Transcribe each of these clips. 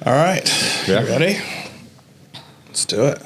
All right. Yeah. You ready? Let's do it.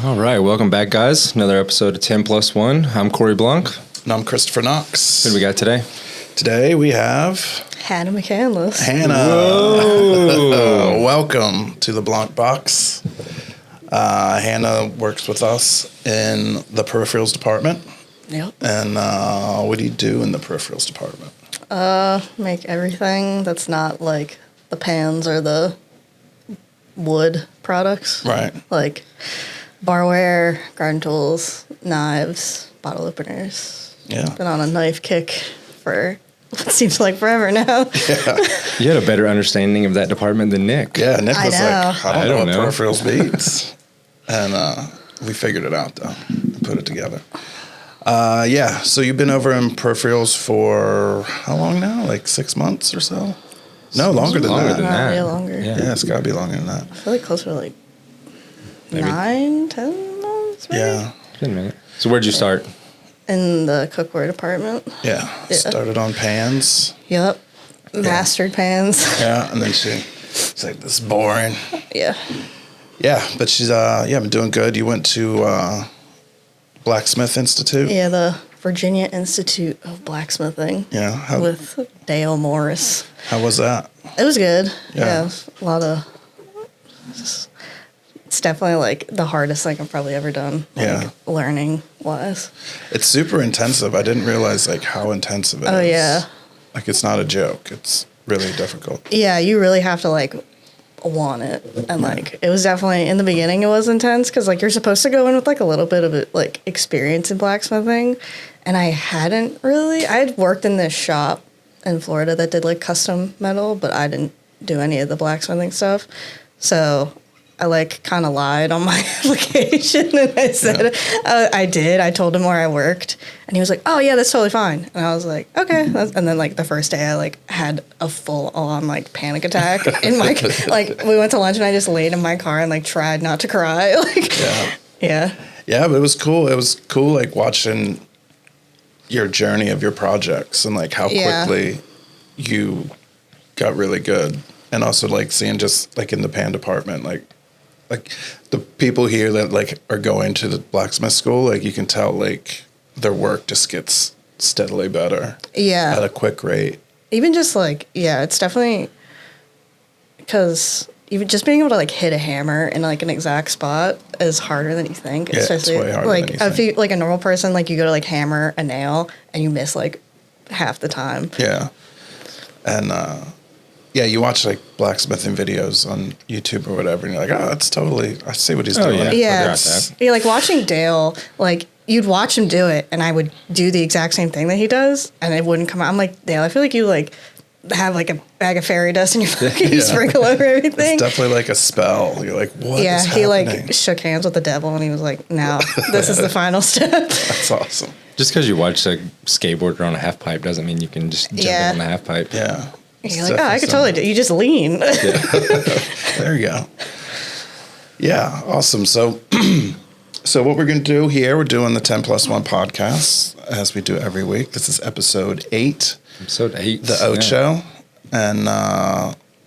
All right, welcome back, guys. Another episode of 10+1. I'm Corey Blanc. And I'm Christopher Knox. What do we got today? Today we have Hannah McCandless. Hannah. Whoa. Welcome to the Blanc box. Hannah works with us in the Peripherals department. Yep. And what do you do in the Peripherals department? Make everything that's not like the pans or the wood products. Right. Like barware, garden tools, knives, bottle openers. Yeah. Been on a knife kick for what seems like forever now. Yeah. You had a better understanding of that department than Nick. Yeah, Nick I was know. like, I I don't don't know know. what Peripherals means. And we figured it out, though. Put it together. Yeah, so you've been over in Peripherals for how long now? Like 6 months or so? No, longer than Longer that. than that. Yeah, longer. Yeah. Yeah, it's got to be longer than that. I feel like closer to like Maybe. 9-10 months maybe? Yeah, Good minute. So where'd you start? In the cookware department. yeah. Yeah. Started on pans. Yep. Mastered pans. Yeah, and then she's like, this is boring. Yeah. Yeah, but she's been doing good. You went to Blacksmith Institute. Yeah, the Virginia Institute of Blacksmithing. Yeah. With Dale Morris. How was that? It was good. Yeah. Yeah, a lot of. It's definitely like the hardest thing I've probably ever done. Yeah. Learning wise. It's super intensive. I didn't realize like how intensive it is. Oh yeah. Like it's not a joke. It's really difficult. Yeah, you really have to like want it, and like it was definitely in the beginning. It was intense because like you're supposed to go in with like a little bit of it, like experience in blacksmithing, and I hadn't really. I had worked in this shop in Florida that did like custom metal, but I didn't do any of the blacksmithing stuff. So I like kind of lied on my application, and I said I did. I told him where I worked, and he was like, "Oh yeah, that's totally fine." And I was like, "Okay." And then like the first day, I like had a full on like panic attack in my like we went to lunch, and I just laid in my car and like tried not to cry. Like, Yeah. yeah, But it was cool. It was cool like watching your journey of your projects and like how Yeah. quickly you got really good. And also like seeing just like in the pan department, like the people here that like are going to the blacksmith school, like you can tell like their work just gets steadily better yeah. at a quick rate. Even just like it's definitely because even just being able to like hit a hammer in like an exact spot is harder than you think. Yeah, it's way harder like than you if you like a normal person, like you go to like hammer a nail and you miss like half the time. Yeah. And you watch like blacksmithing videos on YouTube or whatever, and you're like, oh, that's totally, I see what he's doing. yeah. Yeah. I got that. Yeah, like watching Dale, like you'd watch him do it and I would do the exact same thing that he does and it wouldn't come out. I'm like, Dale, I feel like you like have like a bag of fairy dust in your fucking Yeah. sprinkle over everything. It's definitely like a spell. You're like, what Yeah, is he happening? like shook hands with the devil and he was like, "Now this is the final step." That's awesome. Just because you watch a skateboarder on a half pipe doesn't mean you can just jump Yeah. in on the half pipe. Yeah. You're like, "Oh, I could totally do it." You just lean. There you go. Yeah, awesome. So, so what we're going to do here, we're doing the 10+1 podcast as we do every week. This is episode 8, Episode 8. the Ocho. And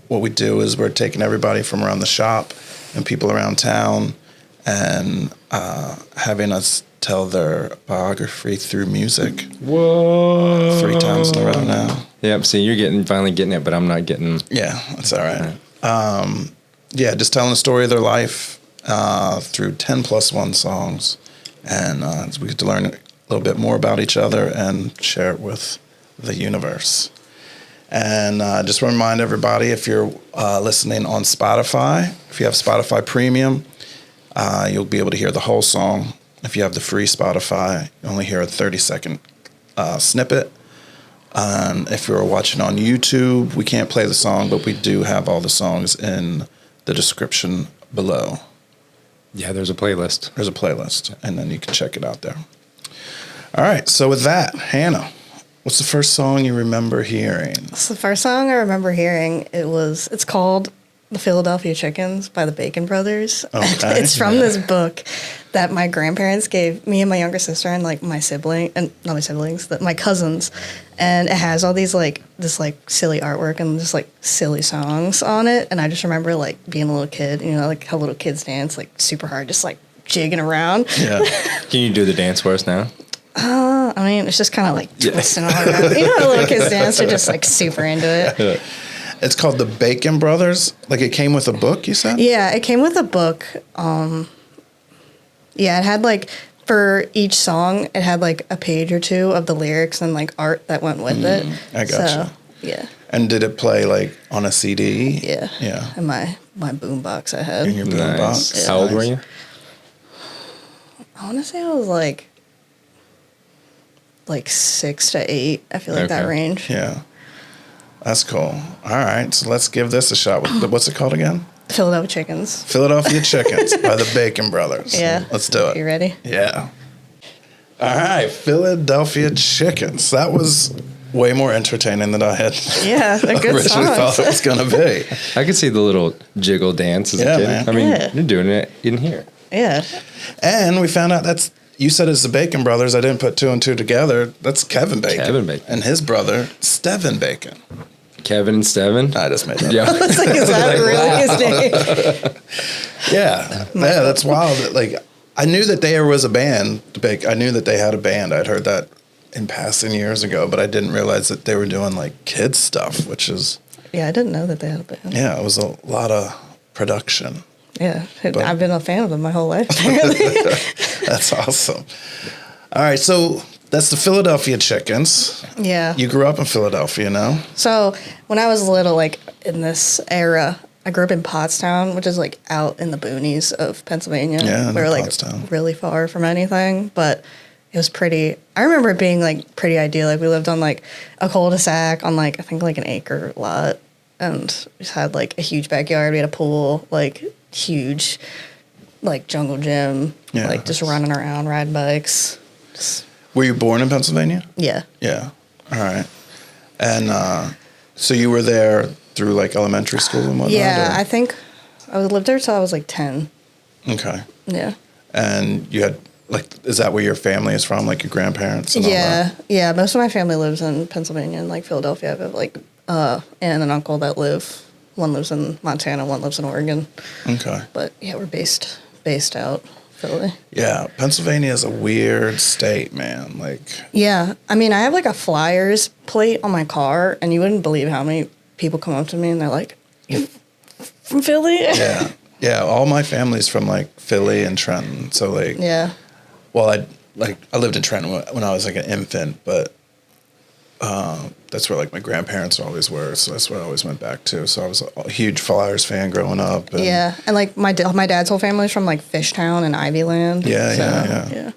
what we do is we're taking everybody from around the shop and people around town and having us tell their biography through music. Whoa. 3 times in a row now. Yep, see, you're finally getting it, but I'm not getting. Yeah, that's all right. Just telling the story of their life through 10+1 songs. And we get to learn a little bit more about each other and share it with the universe. And just want to remind everybody, if you're listening on Spotify, if you have Spotify Premium, you'll be able to hear the whole song. If you have the free Spotify, you only hear a 30-second snippet. If you're watching on YouTube, we can't play the song, but we do have all the songs in the description below. Yeah, there's a playlist. There's a playlist, and then you can check it out there. All right. So with that, Hannah, what's the first song you remember hearing? So the first song I remember hearing, it's called The Philadelphia Chickens by the Bacon Brothers. Okay. It's from this book that my grandparents gave me and my younger sister and like my sibling, and not my siblings, my cousins. And it has all these like this like silly artwork and just like silly songs on it. And I just remember like being a little kid, you know, like how little kids dance like super hard, just like jigging around. Yeah. Can you do the dance for us now? I mean, it's just kind of like twisting all around. You know how little kids dance? They're just like super into it. It's called The Bacon Brothers. Like it came with a book, you said? Yeah, it came with a book. Yeah, it had like for each song, it had like a page or two of the lyrics and like art that went with it. I gotcha. So, yeah. And did it play like on a CD? Yeah. Yeah. And my boombox I had. In your boombox. Nice. How old were you? I want to say I was like 6 to 8. I feel like that range. Yeah. That's cool. All right. So let's give this a shot. What's it called again? Philadelphia Chickens. Philadelphia Chickens by the Bacon Brothers. Yeah. Let's do it. You ready? Yeah. All right. Philadelphia Chickens. That was way more entertaining than I had Yeah, they're good originally songs. thought it was going to be. I could see the little jiggle dance as a kid. man. I mean, Yeah. you're doing it in here. Yeah. And we found out you said it's the Bacon Brothers. I didn't put two and two together. That's Kevin Bacon. Kevin Bacon. And his brother, Steven Bacon. Kevin and Steven. I just made that Yeah. up. It's like, is that really his name? Yeah. Yeah, that's wild. Like, I knew that there was a band. I knew that they had a band. I'd heard that in passing years ago, but I didn't realize that they were doing like kids stuff, which is, Yeah, I didn't know that they had a band. yeah, it was a lot of production. Yeah. But- I've been a fan of them my whole life, apparently. That's awesome. All right, so that's the Philadelphia Chickens. Yeah. You grew up in Philadelphia, no? So when I was little, like in this era, I grew up in Pottstown, which is like out in the boonies of Pennsylvania. Yeah, I know we were like Pottstown. really far from anything, but it was pretty. I remember it being like pretty idyllic. We lived on like a cul-de-sac on like I think like an acre lot, and we just had like a huge backyard. We had a pool, like huge, like jungle gym, Yeah. like just running around, riding bikes. Just, Were you born in Pennsylvania? yeah. Yeah. All right. And so you were there through like elementary school and whatnot? Yeah, or? I think I lived there till I was like 10. Okay. Yeah. And you had like, is that where your family is from? Like your grandparents? And all Yeah, that? yeah. Most of my family lives in Pennsylvania and like Philadelphia. I have like aunt and uncle that live. One lives in Montana, one lives in Oregon. Okay. But yeah, we're based out Philly. Yeah. Pennsylvania is a weird state, man. Like, Yeah, I mean, I have like a Flyers plate on my car, and you wouldn't believe how many people come up to me and they're like, "You from Philly?" yeah. Yeah. All my family's from like Philly and Trenton. So like, Yeah. well, I lived in Trenton when I was like an infant, but that's where like my grandparents always were, so that's where I always went back to. So I was a huge Flyers fan growing up. And Yeah, and like my dad's whole family's from like Fishtown and Ivyland. Yeah, so, yeah.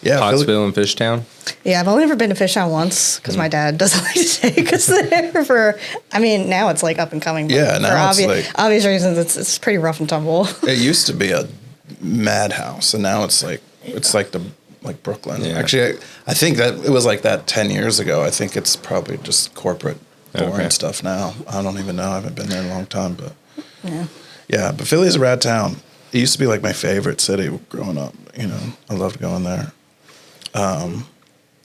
Yeah, Pottsville and Fishtown. Yeah, I've only ever been to Fishtown once because my dad doesn't like to take us there for. I mean, now it's like up and coming. But Yeah, now for it's obvious reasons, it's pretty rough and tumble. It used to be a madhouse, and now it's like Brooklyn. Yeah. Actually, I think that it was like that 10 years ago. I think it's probably just corporate boring Okay. stuff now. I don't even know. I haven't been there in a long time, but Yeah. yeah. But Philly's a rad town. It used to be like my favorite city growing up. You know, I loved going there.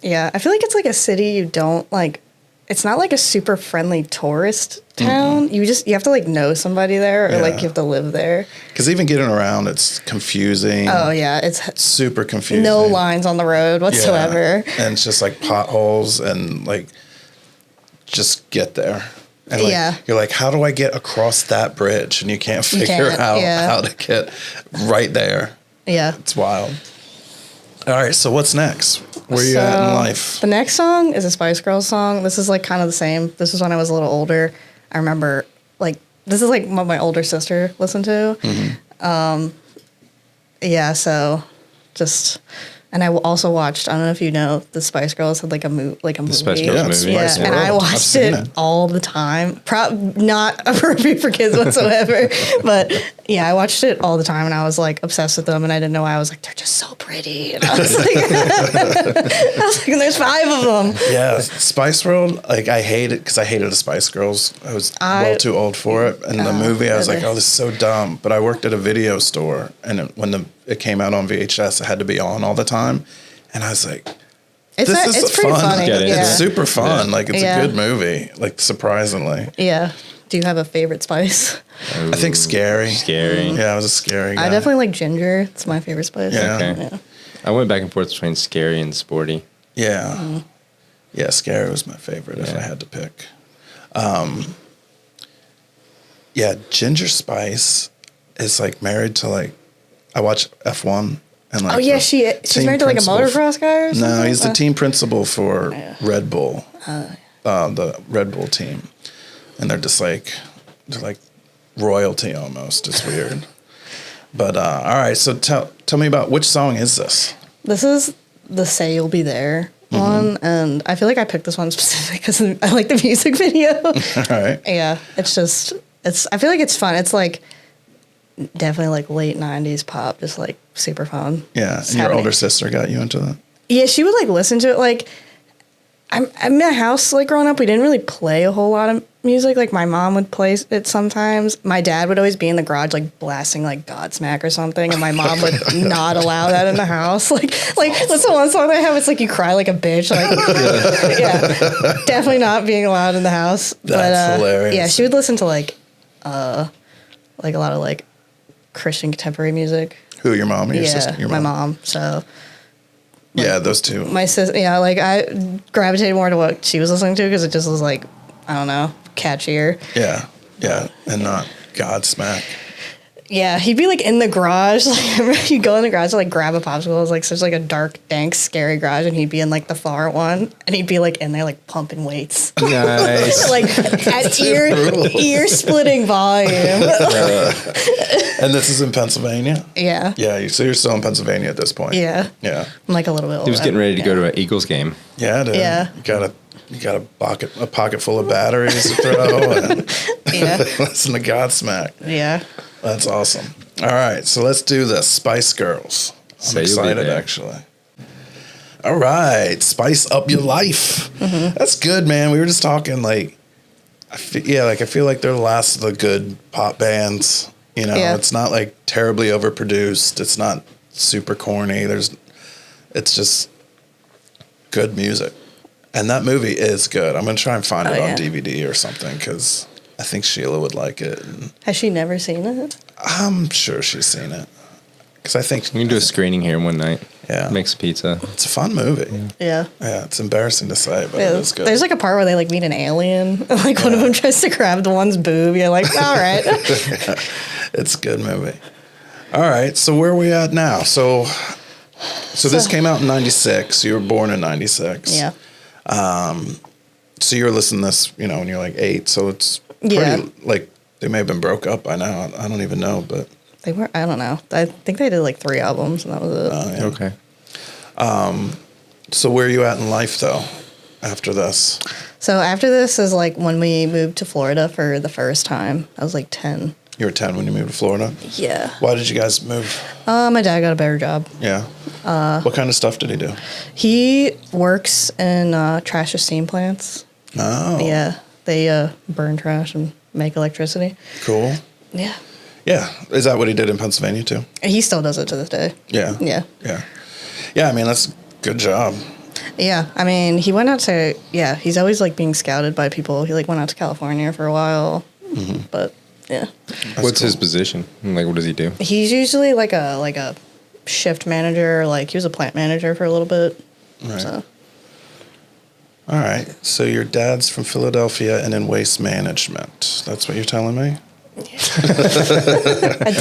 Yeah, I feel like it's like a city you don't like. It's not like a super friendly tourist town. You have to like know somebody there, or like Yeah. you have to live there. Because even getting around, it's confusing. Oh yeah, it's Super confusing. no lines on the road whatsoever. Yeah. And it's just like potholes and like just get there. And like, Yeah. you're like, how do I get across that bridge? And you can't figure can't, out yeah. how to get right there. Yeah. It's wild. All right, so what's next? Where you at in So, life? The next song is a Spice Girls song. This is like kind of the same. This was when I was a little older. I remember like this is like what my older sister listened to. Mm-hmm. Yeah, so just And I also watched, I don't know if you know, the Spice Girls had like a movie. The Spice Girls Yeah, movie. Spice Yeah, and I World. I've watched seen it all the time. Not appropriate for kids whatsoever, but yeah, I watched it all the time, and I was like obsessed with them, and I didn't know why. I was like, they're just so pretty, and I was like, and there's 5 of them. Yeah, Spice World. Like I hate it because I hated the Spice Girls. I was well too old for it. And the movie, I was like, oh, this is so dumb. But I worked at a video store, and when it came out on VHS, it had to be on all the time. And I was like, It's pretty funny. Get it. Yeah. It's super fun. Yeah. Like, it's Yeah. a good movie. Like, surprisingly. Yeah. Do you have a favorite spice? I think Scary. Scary. Yeah, I was a Scary guy. I definitely like ginger. It's my favorite spice. Yeah. Okay. Yeah. I went back and forth between Scary and Sporty. Yeah. Yeah, Scary was my favorite if Yeah. I had to pick. Yeah, Ginger Spice is like married to like, I watch F1. And like Oh yeah, the she's team married to like a principal motocross guy or something? No, he's the team principal for Yeah. Red Bull, the Red Bull team, and they're like royalty almost. It's weird, but all right. So tell me about which song is this? This is the Say You'll Be There one, and I feel like I picked this one specifically because I like the music video. All right, Yeah, I feel like it's fun. It's like definitely like late 90s pop, just like super fun. yeah. Just And your having older it. sister got you into that. Yeah, she would like listen to it. Like, I'm in my house, like growing up, we didn't really play a whole lot of music. Like, my mom would play it sometimes. My dad would always be in the garage, like blasting like Godsmack or something, and my mom would not allow that in the house. Like what's the one song I have? It's like You Cry Like a Bitch. Like, yeah, definitely not being allowed in the house. That's hilarious. Yeah, she would listen to like a lot of like Christian contemporary music. Who, your mom or your Yeah, sister? Your my mom. So Yeah, those two. my sister, yeah, like I gravitated more to what she was listening to because it just was like, I don't know, catchier. Yeah, and not Godsmack. Yeah, he'd be like in the garage. Like, I remember you go in the garage to like grab a popsicle. It was like such like a dark, dank, scary garage, and he'd be in like the far one, and he'd be like in there like pumping weights, Nice. like at ear splitting volume. And this is in Pennsylvania. Yeah, Yeah, so you're still in Pennsylvania at this point. yeah. Yeah. I'm like a little bit older. He was getting ready to go to an Eagles game. Yeah, dude. Yeah. You got a pocket full of batteries to throw and Yeah, listen to Godsmack. yeah. That's awesome. All right, so let's do the Spice Girls. I'm Say You'll Be excited, There. actually. All right, spice up your life. That's good, man. We were just talking like, I feel like they're the last of the good pop bands. You know, Yeah. it's not like terribly overproduced. It's not super corny. It's just good music. And that movie is good. I'm gonna try and find it on yeah. DVD or something because I think Sheila would like it. And Has she never seen it? I'm sure she's seen it because I think We can do a screening here one night. Yeah. Make some pizza. it's a fun movie. Yeah. Yeah, it's embarrassing to say, but Yeah, it is good. there's like a part where they like meet an alien. And, like one of them tries to grab the one's boob. You're like, all right. It's a good movie. All right, so where are we at now? So this came out in '96. You were born in '96. Yeah. So you were listening to this, you know, when you're like 8. So it's pretty, Yeah. like, they may have been broke up by now. I don't even know, but They were, I don't know. I think they did like 3 albums and that was it. yeah. Okay. So where are you at in life though? After this, So after this is like when we moved to Florida for the first time. I was like 10. you were 10 when you moved to Florida. Yeah. Why did you guys move? My dad got a better job. Yeah. What kind of stuff did he do? He works in trash steam plants. Oh, Yeah. They burn trash and make electricity. cool. Yeah. Yeah, is that what he did in Pennsylvania too? He still does it to this day. Yeah. Yeah. Yeah. Yeah, I mean, that's a good job. Yeah, I mean, he went out to, he's always like being scouted by people. He like went out to California for a while, but yeah. What's his cool. position? Like, what does he do? He's usually like a shift manager. Like he was a plant manager for a little bit. Right. So All right. So your dad's from Philadelphia and in waste management. That's what you're telling me?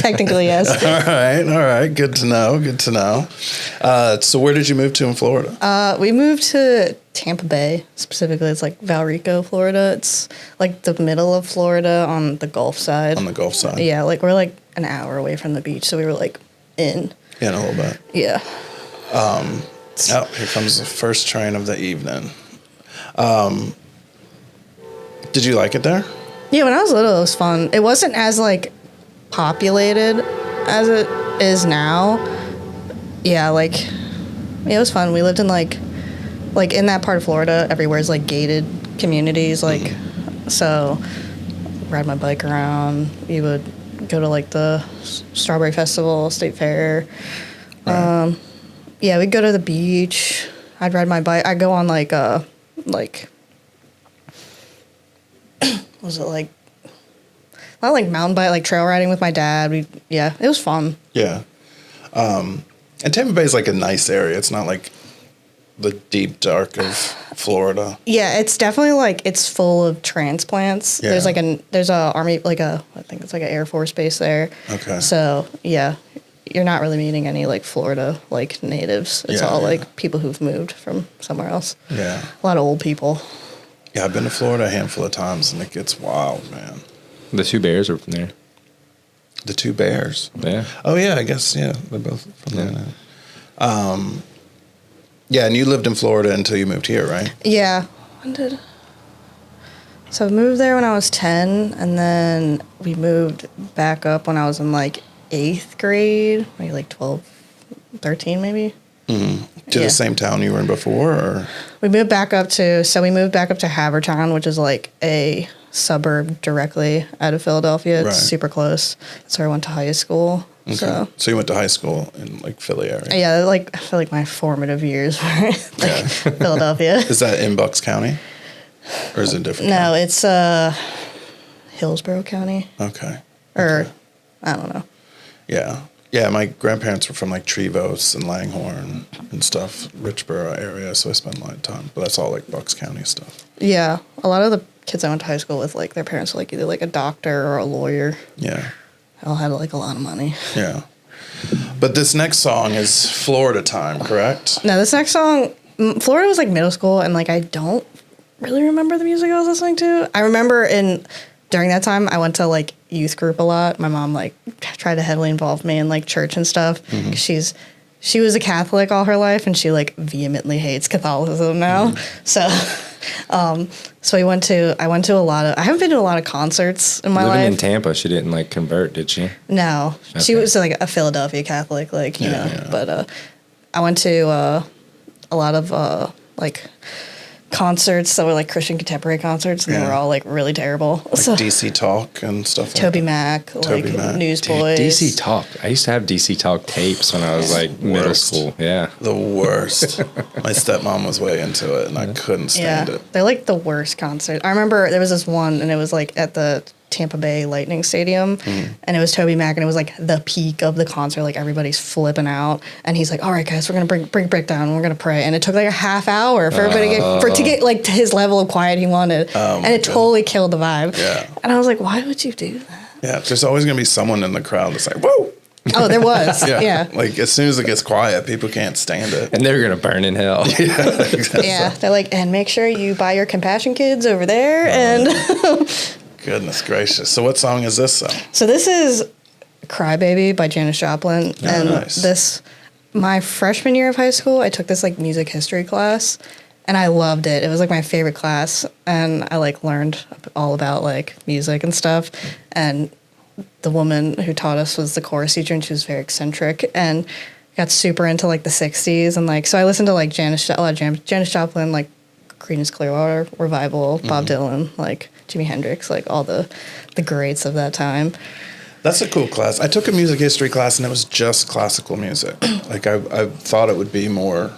technically, yes. All right. Good to know. Good to know. So where did you move to in Florida? We moved to Tampa Bay specifically. It's like Valrico, Florida. It's like the middle of Florida on the Gulf side. On the Gulf side? Yeah, like we're like an hour away from the beach, so we were like in. Yeah, in a little bit. Yeah. Oh, here comes the first train of the evening. Did you like it there? Yeah, when I was little, it was fun. It wasn't as like populated as it is now. Yeah, like it was fun. We lived in like in that part of Florida, everywhere's like gated communities. Like, so ride my bike around. We would go to like the Strawberry Festival, State Fair. Right. Yeah, we'd go to the beach. I'd ride my bike. I'd go on like was it like not like mountain bike, like trail riding with my dad. It was fun. Yeah. And Tampa Bay is like a nice area. It's not like the deep dark of Florida. Yeah, it's definitely like it's full of transplants. Yeah. There's a army I think it's like an Air Force base there. Okay. So yeah, you're not really meeting any like Florida like natives. It's all like people who've moved from somewhere else. Yeah. A lot of old people. Yeah, I've been to Florida a handful of times and it gets wild, man. The two bears are from there. The two bears. Yeah. Oh yeah, I guess they're both from there now. Yeah, and you lived in Florida until you moved here, right? Yeah. So I moved there when I was 10, and then we moved back up when I was in like 8th grade, maybe like 12, 13 maybe. To the same town you were in before, or? We moved back up to Havertown, which is like a suburb directly out of Philadelphia. It's Right. super close. That's where I went to high school. Okay. So you went to high school in like Philly area. Yeah, like I feel like my formative years were like Philadelphia. Is that in Bucks County? Or is it different? No, it's Hillsborough County. Okay. Or I don't know. Yeah. Yeah, my grandparents were from like Trevose and Langhorne and stuff, Richboro area, so I spent a lot of time. But that's all like Bucks County stuff. Yeah, a lot of the kids I went to high school with, like their parents were like either like a doctor or a lawyer. Yeah. They all had like a lot of money. Yeah. But this next song is Florida Time, correct? No, this next song, Florida was like middle school, and like I don't really remember the music I was listening to. I remember during that time, I went to like youth group a lot. My mom like tried to heavily involve me in like church and stuff. She was a Catholic all her life, and she like vehemently hates Catholicism now. So I went to a lot of. I haven't been to a lot of concerts in my Living life. in Tampa, she didn't like convert, did she? No, she Okay. was like a Philadelphia Catholic, like you know. Yeah. But I went to a lot of like concerts that were like Christian contemporary concerts, and they were all like really terrible. Like DC Talk and stuff Toby like Mac, Toby like Mac. Newsboys. DC Talk. I used to have DC Talk tapes when I was like middle Worst. school. Yeah. The worst. My stepmom was way into it, and I couldn't stand it. They're like the worst concert. I remember there was this one, and it was like at the Tampa Bay Lightning Stadium, and it was Toby Mac, and it was like the peak of the concert. Like everybody's flipping out, and he's like, "All right, guys, we're gonna bring Brick down, and we're gonna pray." And it took like a half hour for everybody to get like to his level of quiet he wanted, and it totally killed the vibe. Yeah. And I was like, "Why would you do that?" Yeah, there's always going to be someone in the crowd that's like, whoa. Oh, there was. yeah. Like, as soon as it gets quiet, people can't stand it. And they're going to burn in hell. Yeah, they're like, and make sure you buy your Compassion Kids over there. And Goodness gracious. So what song is this, though? so this is Crybaby by Janis Joplin. Oh, And nice. my freshman year of high school, I took this like music history class, and I loved it. It was like my favorite class, and I like learned all about like music and stuff. And the woman who taught us was the chorus teacher, and she was very eccentric and got super into like the 60s. And like, so I listened to like Janis Joplin, like Creedence Clearwater Revival, Bob Dylan, like Jimi Hendrix, like all the greats of that time. That's a cool class. I took a music history class, and it was just classical music. Like, I thought it would be more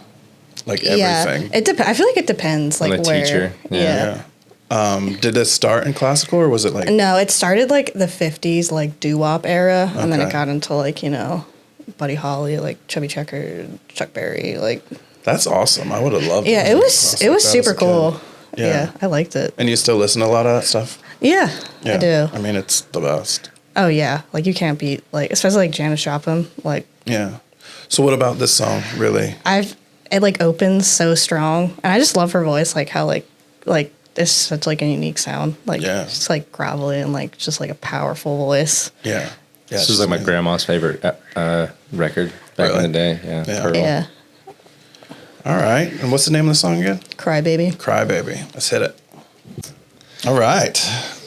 like everything. Yeah, I feel like it depends, like On the where. teacher. Yeah. Did it start in classical, or was it like... No, it started like the 50s, like doo-wop era, and then it Okay. got into like, you know, Buddy Holly, like Chubby Checker, Chuck Berry, like. That's awesome. I would have loved Yeah, it was super cool. Yeah. Yeah, I liked it. And you still listen to a lot of that stuff? Yeah, I do. I mean, it's the best. Oh yeah, like you can't beat like, especially like Janis Joplin. Like Yeah. So what about this song, really? it like opens so strong, and I just love her voice. Like how like it's such like a unique sound. Like it's like gravelly and like just like a powerful voice. Yeah. Yeah. This was like my grandma's favorite record back in the day. Yeah. Yeah. Pearl. Yeah. All right. And what's the name of the song again? Cry Baby. Cry Baby. Let's hit it. All right.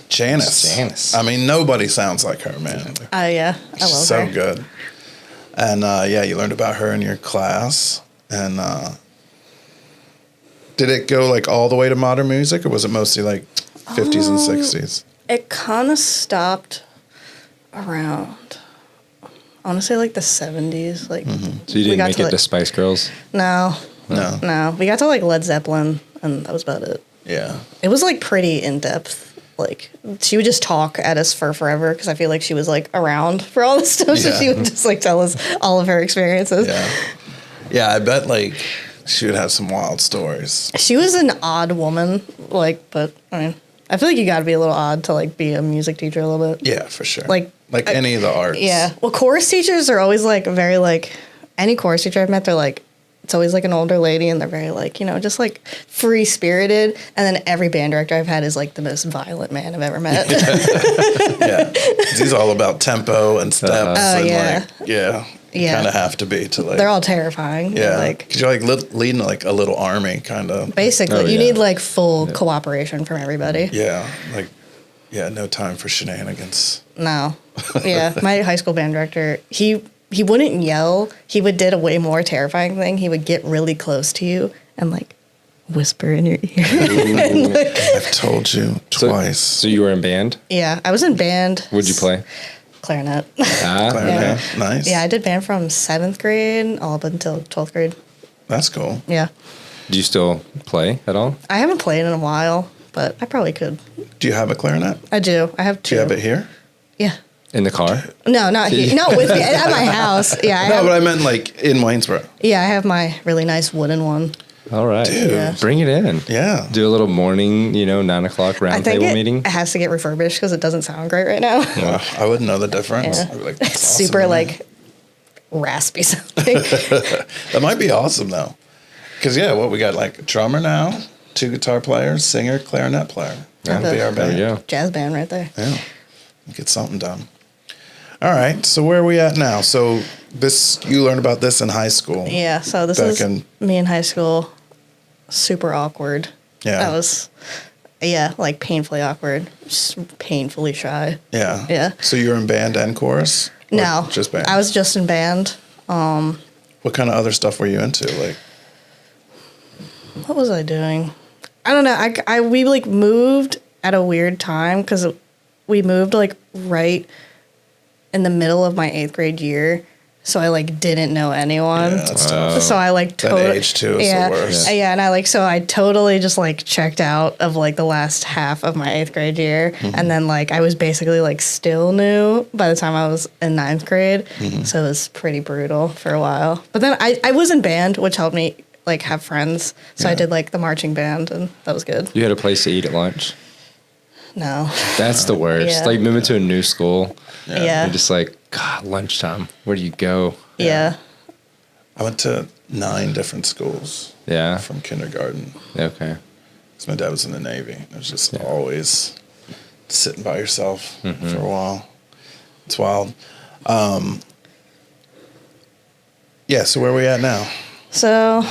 Janice. I mean, nobody sounds like her, man. Yeah. I love so her. good. And you learned about her in your class. And did it go like all the way to modern music, or was it mostly like 50s and 60s? It kind of stopped around, I want to say like the 70s. Like, So you didn't make it to Spice Girls? No. No. We got to like Led Zeppelin, and that was about it. Yeah. It was like pretty in depth. Like, she would just talk at us for forever because I feel like she was like around for all this stuff. So she would just like tell us all of her experiences. Yeah. Yeah, I bet like she would have some wild stories. She was an odd woman, like, but I mean, I feel like you got to be a little odd to like be a music teacher a little bit. Yeah, for sure. Like any of the arts. Yeah. Well, chorus teachers are always like very like, any chorus teacher I've met, they're like, it's always like an older lady, and they're very like, just like free spirited. And then every band director I've had is like the most violent man I've ever met. Yeah. He's all about tempo and steps. And yeah. like, yeah. You kind of have to be to like. They're all terrifying. Yeah. Like, because you're like leading like a little army kind of. Basically, you need like full cooperation from everybody. Yeah. Like, no time for shenanigans. No. Yeah. My high school band director, he wouldn't yell. He did a way more terrifying thing. He would get really close to you and like whisper in your ear. I've told you twice. So you were in band? Yeah, I was in band. What'd you play? Clarinet. Clarinet. Yeah. Nice. Yeah, I did band from 7th grade all up until 12th grade. That's cool. Yeah. Do you still play at all? I haven't played in a while, but I probably could. Do you have a clarinet? I do. I have 2. Do you have it here? Yeah. In the car? No, not here. Not with me. At my house. Yeah. But I meant like in Waynesboro. Yeah, I have my really nice wooden one. All right. Dude. Yeah. Bring it in. Yeah. Do a little morning, 9 o'clock round table meeting. It has to get refurbished because it doesn't sound great right now. I wouldn't know the difference. Yeah. I'd be like, It's "That's awesome, super man." like raspy sounding. That might be awesome though. Because we got like a drummer now, 2 guitar players, singer, clarinet player. That'd be our There band. we go. Jazz band right there. Yeah. Get something done. All right. So where are we at now? So you learned about this in high school. Yeah, so this Back is me in high school. Super awkward. Yeah. That was, like painfully awkward. Just painfully shy. Yeah. Yeah. So you were in band and chorus? Or No. just band? I was just in band. What kind of other stuff were you into? Like, What was I doing? I don't know. We like moved at a weird time because we moved like right in the middle of my 8th grade year. So I like didn't know anyone. Yeah, that's tough. So I like That age too is the worst. Yeah, and I totally just like checked out of like the last half of my 8th grade year, and then like I was basically like still new by the time I was in 9th grade. So it was pretty brutal for a while. But then I was in band, which helped me like have friends. So I did like the marching band, and that was good. You had a place to eat at lunch? No. That's the worst. Yeah. Like moving to a new school. Yeah. You're just like, God, lunchtime. Where do you go? Yeah. I went to 9 different schools. Yeah. From kindergarten. Okay. Because my dad was in the Navy. It was just always sitting by yourself for a while. It's wild. So where are we at now? So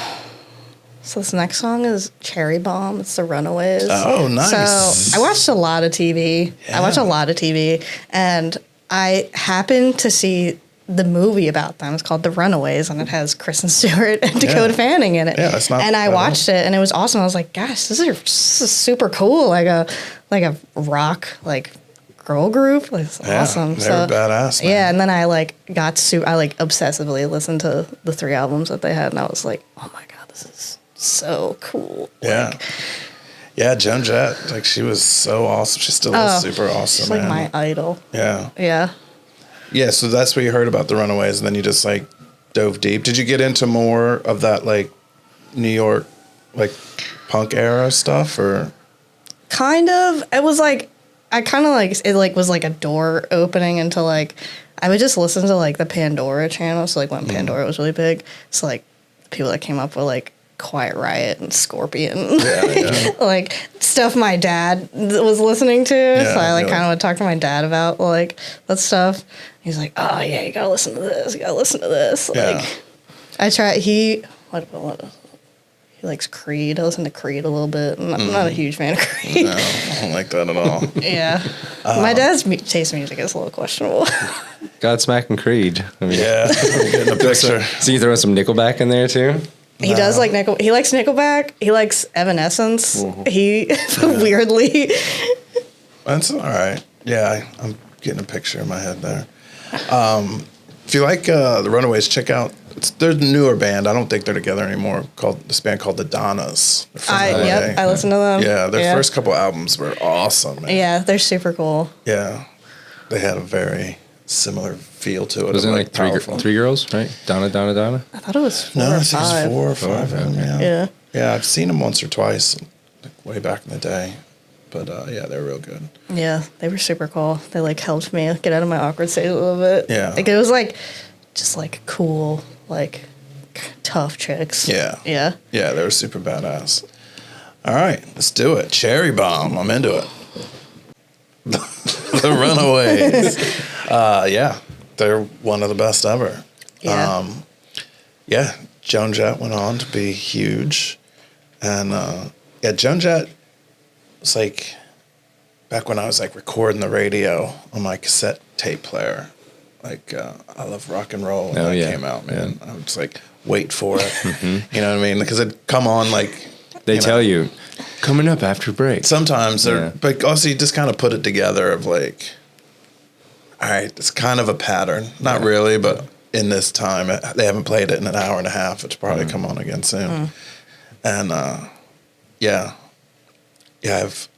this next song is Cherry Bomb. It's the Runaways. Oh, nice. So I watched a lot of TV. Yeah. I watch a lot of TV. And I happened to see the movie about them. It's called The Runaways, and it has Kristen Stewart and Dakota Fanning in it. Yeah, that's not. And I watched it, and it was awesome. I was like, gosh, this is super cool. Like a rock like girl group. Like, it's awesome. They're badass. Man. Yeah, and then I like obsessively listened to the 3 albums that they had, and I was like, oh my god, this is so cool. Yeah. Like, Yeah, Joan Jett, like she was so awesome. She still is super awesome. she's like man. my idol. Yeah. Yeah. Yeah, so that's where you heard about the Runaways, and then you just like dove deep. Did you get into more of that like New York like punk era stuff, or? Kind of. It was like I kind of like it like was like a door opening into like I would just listen to like the Pandora channel. So like when Pandora was really big, so like people that came up with like Quiet Riot and Scorpion, like stuff my dad was lilistening to. So I like kind of would talk to my dad about like that stuff. He's like, oh yeah, you gotta listen to this. You gotta listen to this. Like I try. What He likes Creed. I listen to Creed a little bit. I'm not a huge fan of Creed. No, I don't like that at all. Yeah. My dad's taste in music is a little questionable. Godsmack and Creed. I mean, Yeah, I'm getting a picture. So you throw some Nickelback in there too? He does like He likes Nickelback. He likes Evanescence. He weirdly. That's all right. Yeah, I'm getting a picture in my head there. If you like the Runaways, check out. They're a newer band. I don't think they're together anymore. This band called the Donnas. I listen to them. Yeah, their first couple albums were awesome. Man. Yeah, they're super cool. Yeah, they had a very similar feel to it. Wasn't it like three girls, right? Donna. I thought it was four No, or I think five. it's 4 or 5 of them. Yeah. Yeah. Yeah, I've seen them once or twice, like way back in the day. But yeah, they're real good. Yeah, they were super cool. They like helped me get out of my awkward stage a little bit. Yeah. Like it was like just like cool, like tough chicks. Yeah. Yeah. Yeah, they were super badass. All right, let's do it. Cherry Bomb. I'm into it. The Runaways. Yeah, they're one of the best ever. Yeah. Yeah, Joan Jett went on to be huge. And yeah, Joan Jett was like, back when I was like recording the radio on my cassette tape player, like I Love Rock and Roll when that came out, man. I was like, wait for it. You know what I mean? Because it'd come on like... They tell you, coming up after break. Sometimes they're... But also you just kind of put it together of like, all right, it's kind of a pattern. Not really, but in this time, they haven't played it in an hour and a half. It's probably come on again soon. And yeah, I've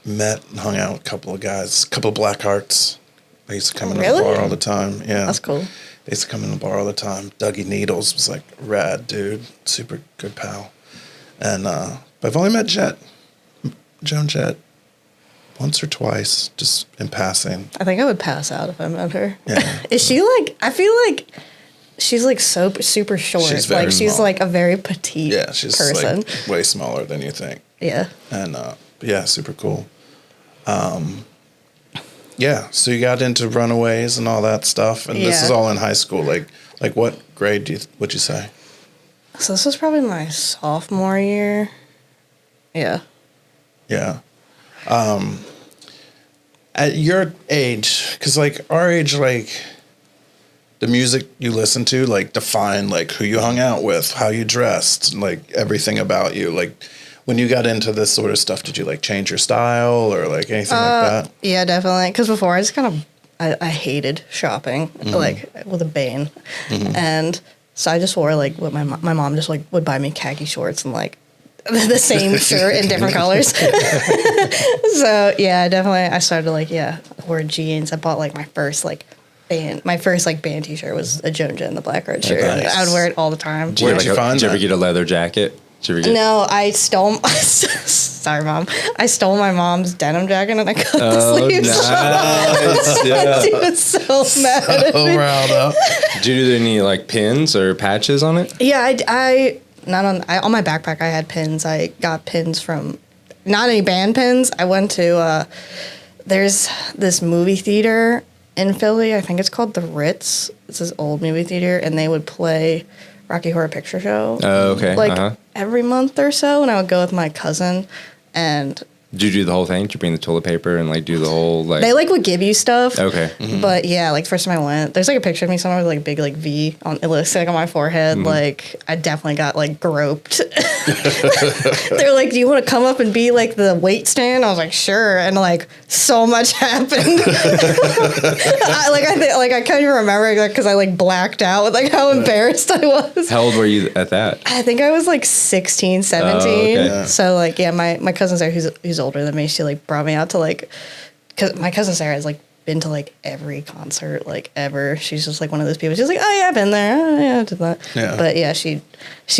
met and hung out with a couple of guys, a couple of Black Hearts. They used to come in the bar all the time. Yeah. That's cool. They used to come in the bar all the time. Dougie Needles was like rad dude, super good pal. And but I've only met Joan Jett, once or twice, just in passing. I think I would pass out if I met her. Yeah. Is she like? I feel like she's like so super short. She's very she's small. like a very petite She's person. like way smaller than you think. Yeah. And but yeah, super cool. Yeah, so you got into Runaways and all that stuff, and this is all in high school. Like what grade would you say? So this was probably my sophomore year. Yeah. Yeah. At your age, because like our age, like the music you listen to, like define like who you hung out with, how you dressed, like everything about you. Like when you got into this sort of stuff, did you like change your style or like anything like that? Yeah, definitely. Because before I just kind of, I hated shopping, like with a bane. And so I just wore like what my mom just like would buy me khaki shorts and like the same shirt in different colors. So yeah, I started like, I wore jeans. I bought like my first band t-shirt was a Joan Jett and the Black Heart shirt. Nice. I would wear it all the time. Where'd you find Did you ever that? get a leather jacket? No, I stole. Sorry, Mom. I stole my mom's denim jacket and I cut the sleeves. Nice. Yeah. She was so mad at me. Riled up. Did you do any like pins or patches on it? Yeah, I not on my backpack. I had pins. I got pins from not any band pins. I went to there's this movie theater in Philly. I think it's called the Ritz. It's this old movie theater, and they would play Rocky Horror Picture Show. Oh, okay. Like every month or so, and I would go with my cousin, and Did you do the whole thing? Did you bring the toilet paper and like do the whole like? they like would give you stuff. Okay. But yeah, like first time I went, there's like a picture of me somewhere with like big like V on it looks like on my forehead. Like I definitely got like groped. They're like, "Do you want to come up and be like the wait stand?" I was like, "Sure." And like so much happened. I can't even remember because I like blacked out with like how embarrassed I was. How old were you at that? I think I was like 16, 17. okay. Yeah. So like, yeah, my cousin Sarah, who's older than me, she like brought me out to like, cause my cousin Sarah has like been to like every concert like ever. She's just like one of those people. She's like, "Oh yeah, I've been there. Oh yeah, I did that." Yeah. But yeah, she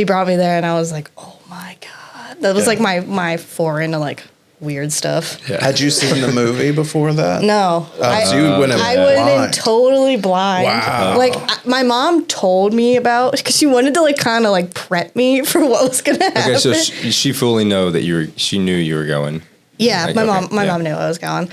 brought me there, and I was like, "Oh my god!" That was like my foray into like weird stuff. Yeah. Had you seen the movie before that? No, So you went in I went in blind. totally blind. Wow. Like my mom told me about because she wanted to like kind of like prep me for what was gonna happen. Okay, so she fully know that she knew you were going. Yeah, Like, my okay, mom yeah. knew I was going.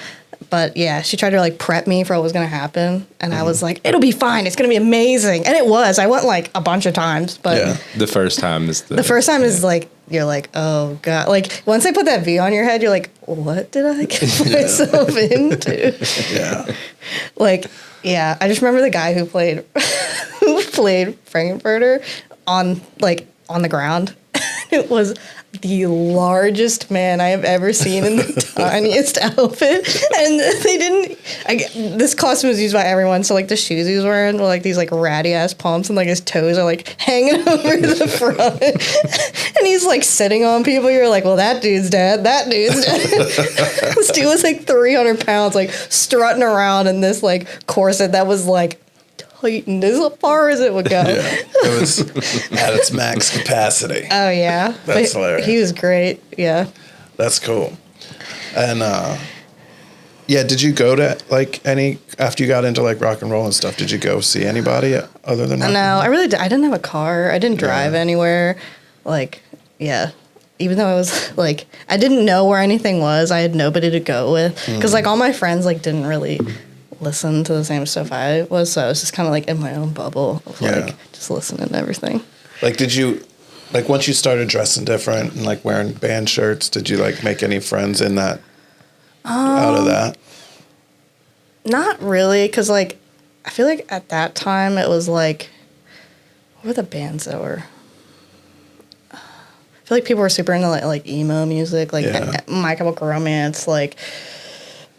But yeah, she tried to like prep me for what was gonna happen, and I was like, "It'll be fine. It's gonna be amazing." And it was. I went like a bunch of times, but Yeah. The first time is the first time is like you're like, "Oh god!" Like once they put that V on your head, you're like, "What did I get myself into?" Yeah. Like, yeah, I just remember the guy who played Frankenfurter on the ground. It was the largest man I have ever seen in the tiniest outfit, and they didn't. This costume was used by everyone, so like the shoes he was wearing were like these like ratty ass pumps, and like his toes are like hanging over the front, and he's like sitting on people. You're like, well, that dude's dead. That dude's dead. This dude was like 300 pounds, like strutting around in this like corset that was like tightened as far as it would go. Yeah. It was at its max capacity. Oh yeah, That's but hilarious. he was great. Yeah. That's cool. And yeah, did you go to like any after you got into like rock and roll and stuff? Did you go see anybody other than rock and No, roll? I really I didn't have a car. I didn't drive anywhere. Like, yeah. Even though I was like, I didn't know where anything was. I had nobody to go with because like all my friends like didn't really listen to the same stuff I was. So I was just kind of like in my own bubble of like just listening to everything. Like, did you like once you started dressing different and like wearing band shirts? Did you like make any friends in that out of that? Not really, because like I feel like at that time it was like, what were the bands that were? I feel like people were super into like emo music, like My Chemical Romance, like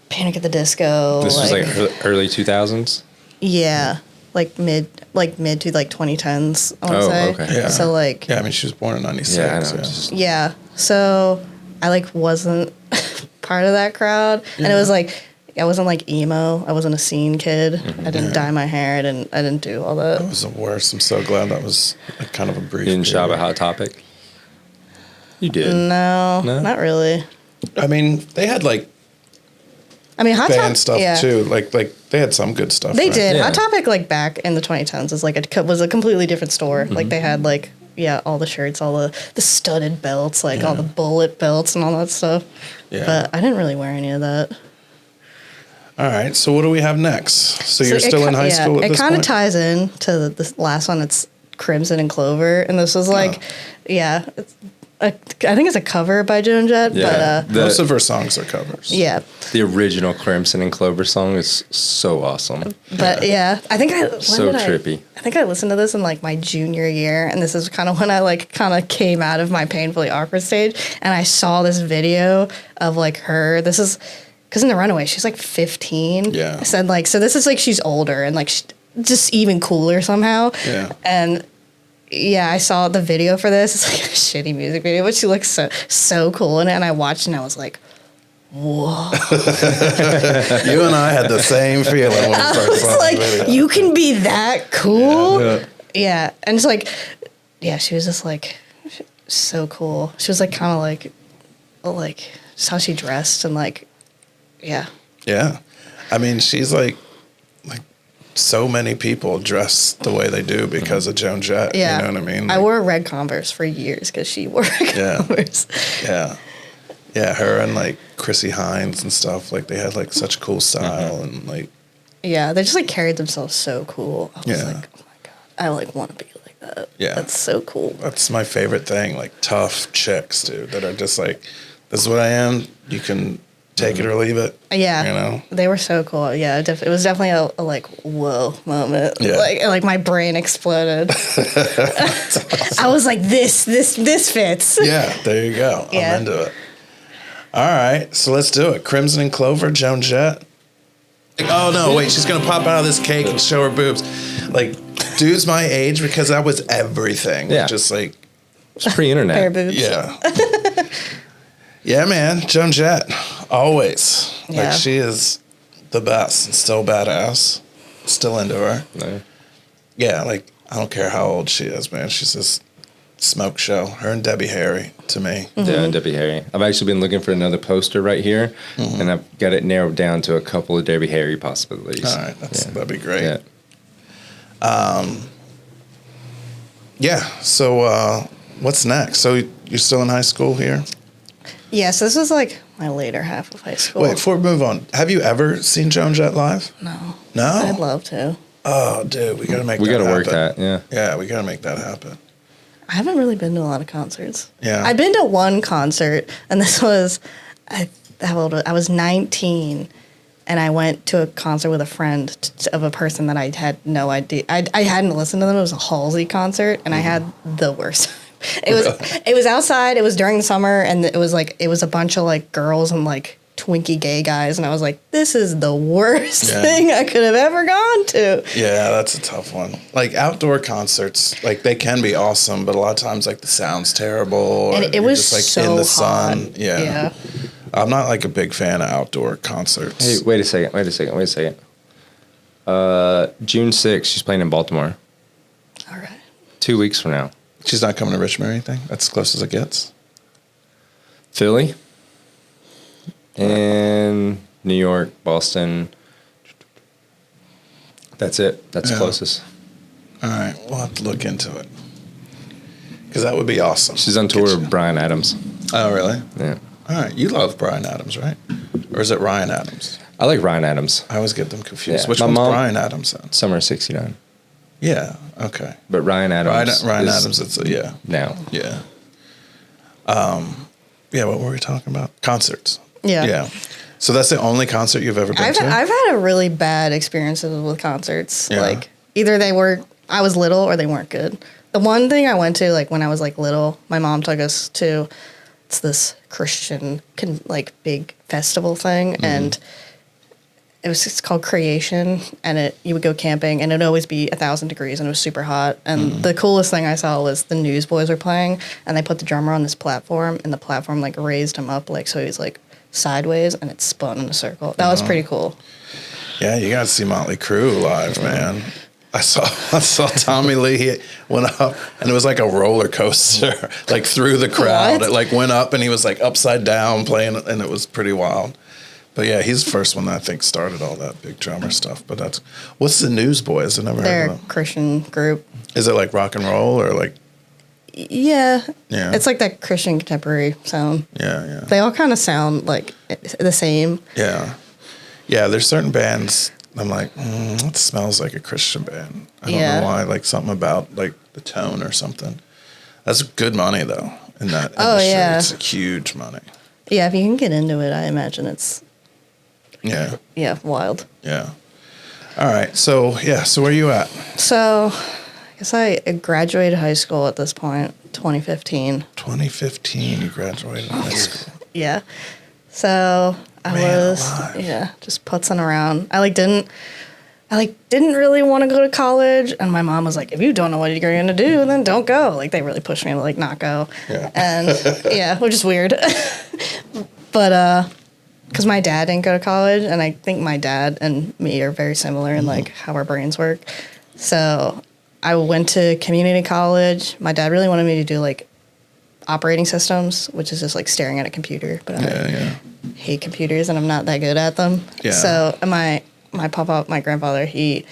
Panic at the Disco. This was like early 2000s? Yeah, like mid to like 2010s, I want to say. Okay. Yeah. So like Yeah, I mean she was born in '96. Yeah, I know. Yeah. Just- yeah, so I like wasn't part of that crowd, and it was like I wasn't like emo. I wasn't a scene kid. I didn't dye my hair. I didn't do all that. That was the worst. I'm so glad that was like kind of a brief. You didn't shop period. at Hot Topic? You did. No, No? not really. I mean, they had like I mean, Hot band Topic stuff too. Like they had some good stuff. They right? did. Yeah. Hot Topic, like back in the 2010s, was a completely different store. Like they had like all the shirts, all the studded belts, like all the bullet belts and all that stuff. Yeah. But I didn't really wear any of that. All right. So what do we have next? So you're still in high school at it this kind of point? ties in to the last one. It's Crimson and Clover, and this was like, it's I think it's a cover by Joan Jett. Yeah. But Most of her songs are covers. yeah. The original Crimson and Clover song is so awesome. But yeah, I think So trippy. I think I listened to this in like my junior year, and this is kind of when I like kind of came out of my painfully awkward stage, and I saw this video of like her. This is because in The Runaway she's like 15. Yeah. I said like so this is like she's older and like just even cooler somehow. Yeah. And yeah, I saw the video for this. It's like a shitty music video, but she looks so cool in it, and I watched and I was like, whoa. You and I had the same feeling when we I first was saw like, the video. you can be that cool? Yeah. Yeah. And it's like, yeah, she was just like so cool. She was like kind of like just how she dressed and like, yeah. Yeah. I mean, she's like so many people dress the way they do because of Joan Jett. Yeah. You know what I mean? I Like, wore red Converse for years because she wore red Yeah. Converse. Yeah. Yeah. Her and like Chrissy Hines and stuff. Like they had like such cool style and like, Yeah. They just like carried themselves so cool. I was Yeah. like, oh my God, I like want to be like that. Yeah. That's so cool. that's my favorite thing. Like tough chicks, dude, that are just like, this is what I am. You can take it or leave it. Yeah, You know? they were so cool. Yeah, it was definitely a like whoa moment. Yeah. Like my brain exploded. I was like, this fits. Yeah. There you go. Yeah. I'm into it. All right. So let's do it. Crimson and Clover, Joan Jett. Oh, no. Wait. She's going to pop out of this cake and show her boobs. Like, dudes my age, because that was everything. Yeah. Just like, It's pre-internet. Bare boobs. yeah. Yeah, man. Joan Jett. Always. Yeah. Like, she is the best and still badass. Still into her. No. Yeah, like, I don't care how old she is, man. She's this smoke show. Her and Debbie Harry, to me. Yeah, Debbie Harry. I've actually been looking for another poster right here, and I've got it narrowed down to a couple of Debbie Harry possibilities. All right, that'd be great. Yeah. Yeah, so what's next? So you're still in high school here? Yes, this was like my later half of high school. Wait, before we move on, have you ever seen Joan Jett live? No. No? I'd love to. Oh, dude, we gotta make that We got to work happen. that. Yeah. Yeah, we gotta make that happen. I haven't really been to a lot of concerts. Yeah. I've been to one concert, and this was, how old was I? Was 19, and I went to a concert with a friend of a person that I had no idea. I hadn't listened to them. It was a Halsey concert, and I had the worst time. It was outside. It was during the summer, and it was a bunch of like girls and like twinkie gay guys, and I was like, this is the worst thing I could have ever gone to. Yeah, that's a tough one. Like outdoor concerts, like they can be awesome, but a lot of times like the sound's terrible. And or it you're was just, like so in the hot. sun. Yeah. I'm not like a big fan of outdoor concerts. Hey, wait a second. June 6th, she's playing in Baltimore. All right. 2 weeks from now. She's not coming to Richmond or anything? That's as close as it gets? Philly. And New York, Boston. That's it. That's Yeah. closest. All right, we'll have to look into it. Because that would be awesome. She's on tour with Bryan Adams. Oh, really? Yeah. All right, you love Bryan Adams, right? Or is it Ryan Adams? I like Ryan Adams. I always get them confused. Yeah, Which my one's mom- Bryan Adams then? Summer of 69. Yeah, okay. But Ryan Adams. Ryan is Adams, it's yeah. Now. Yeah. Yeah, what were we talking about? Concerts. Yeah. Yeah. So that's the only concert you've ever been I've to? had a really bad experiences with concerts. Yeah. Like either I was little or they weren't good. The one thing I went to like when I was like little, my mom took us to it's this Christian like big festival thing, and it's called Creation, and you would go camping, and it'd always be 1,000 degrees, and it was super hot. And the coolest thing I saw was the Newsboys were playing, and they put the drummer on this platform, and the platform like raised him up like so he was like sideways, and it spun in a circle. That was pretty cool. Yeah, you got to see Motley Crue live, man. I saw Tommy Lee. He went up, and it was like a roller coaster, like through the crowd. What? It like went up, and he was like upside down playing, and it was pretty wild. But yeah, he's the first one that I think started all that big drummer stuff. But what's the Newsboys? I never They're heard a of them. Christian group. Is it like rock and roll or like? Yeah. Yeah. It's like that Christian contemporary sound. Yeah. They all kind of sound like the same. Yeah. There's certain bands. I'm like, that smells like a Christian band. I don't know why. Like something about like the tone or something. That's good money though in that industry. Oh, yeah. It's huge money. Yeah, if you can get into it, I imagine it's Yeah. wild. Yeah. All right. So where are you at? So, I guess I graduated high school at this point, 2015. 2015. You graduated high school. Yeah. So I Man was alive. just putzing around. I didn't really want to go to college, and my mom was like, if you don't know what you're going to do, then don't go. Like they really pushed me to like not go. Yeah. And which is weird. But because my dad didn't go to college, and I think my dad and me are very similar in like how our brains work. So I went to community college. My dad really wanted me to do like operating systems, which is just like staring at a computer. But I hate computers, and I'm not that good at them. Yeah. So my papa, my grandfather, he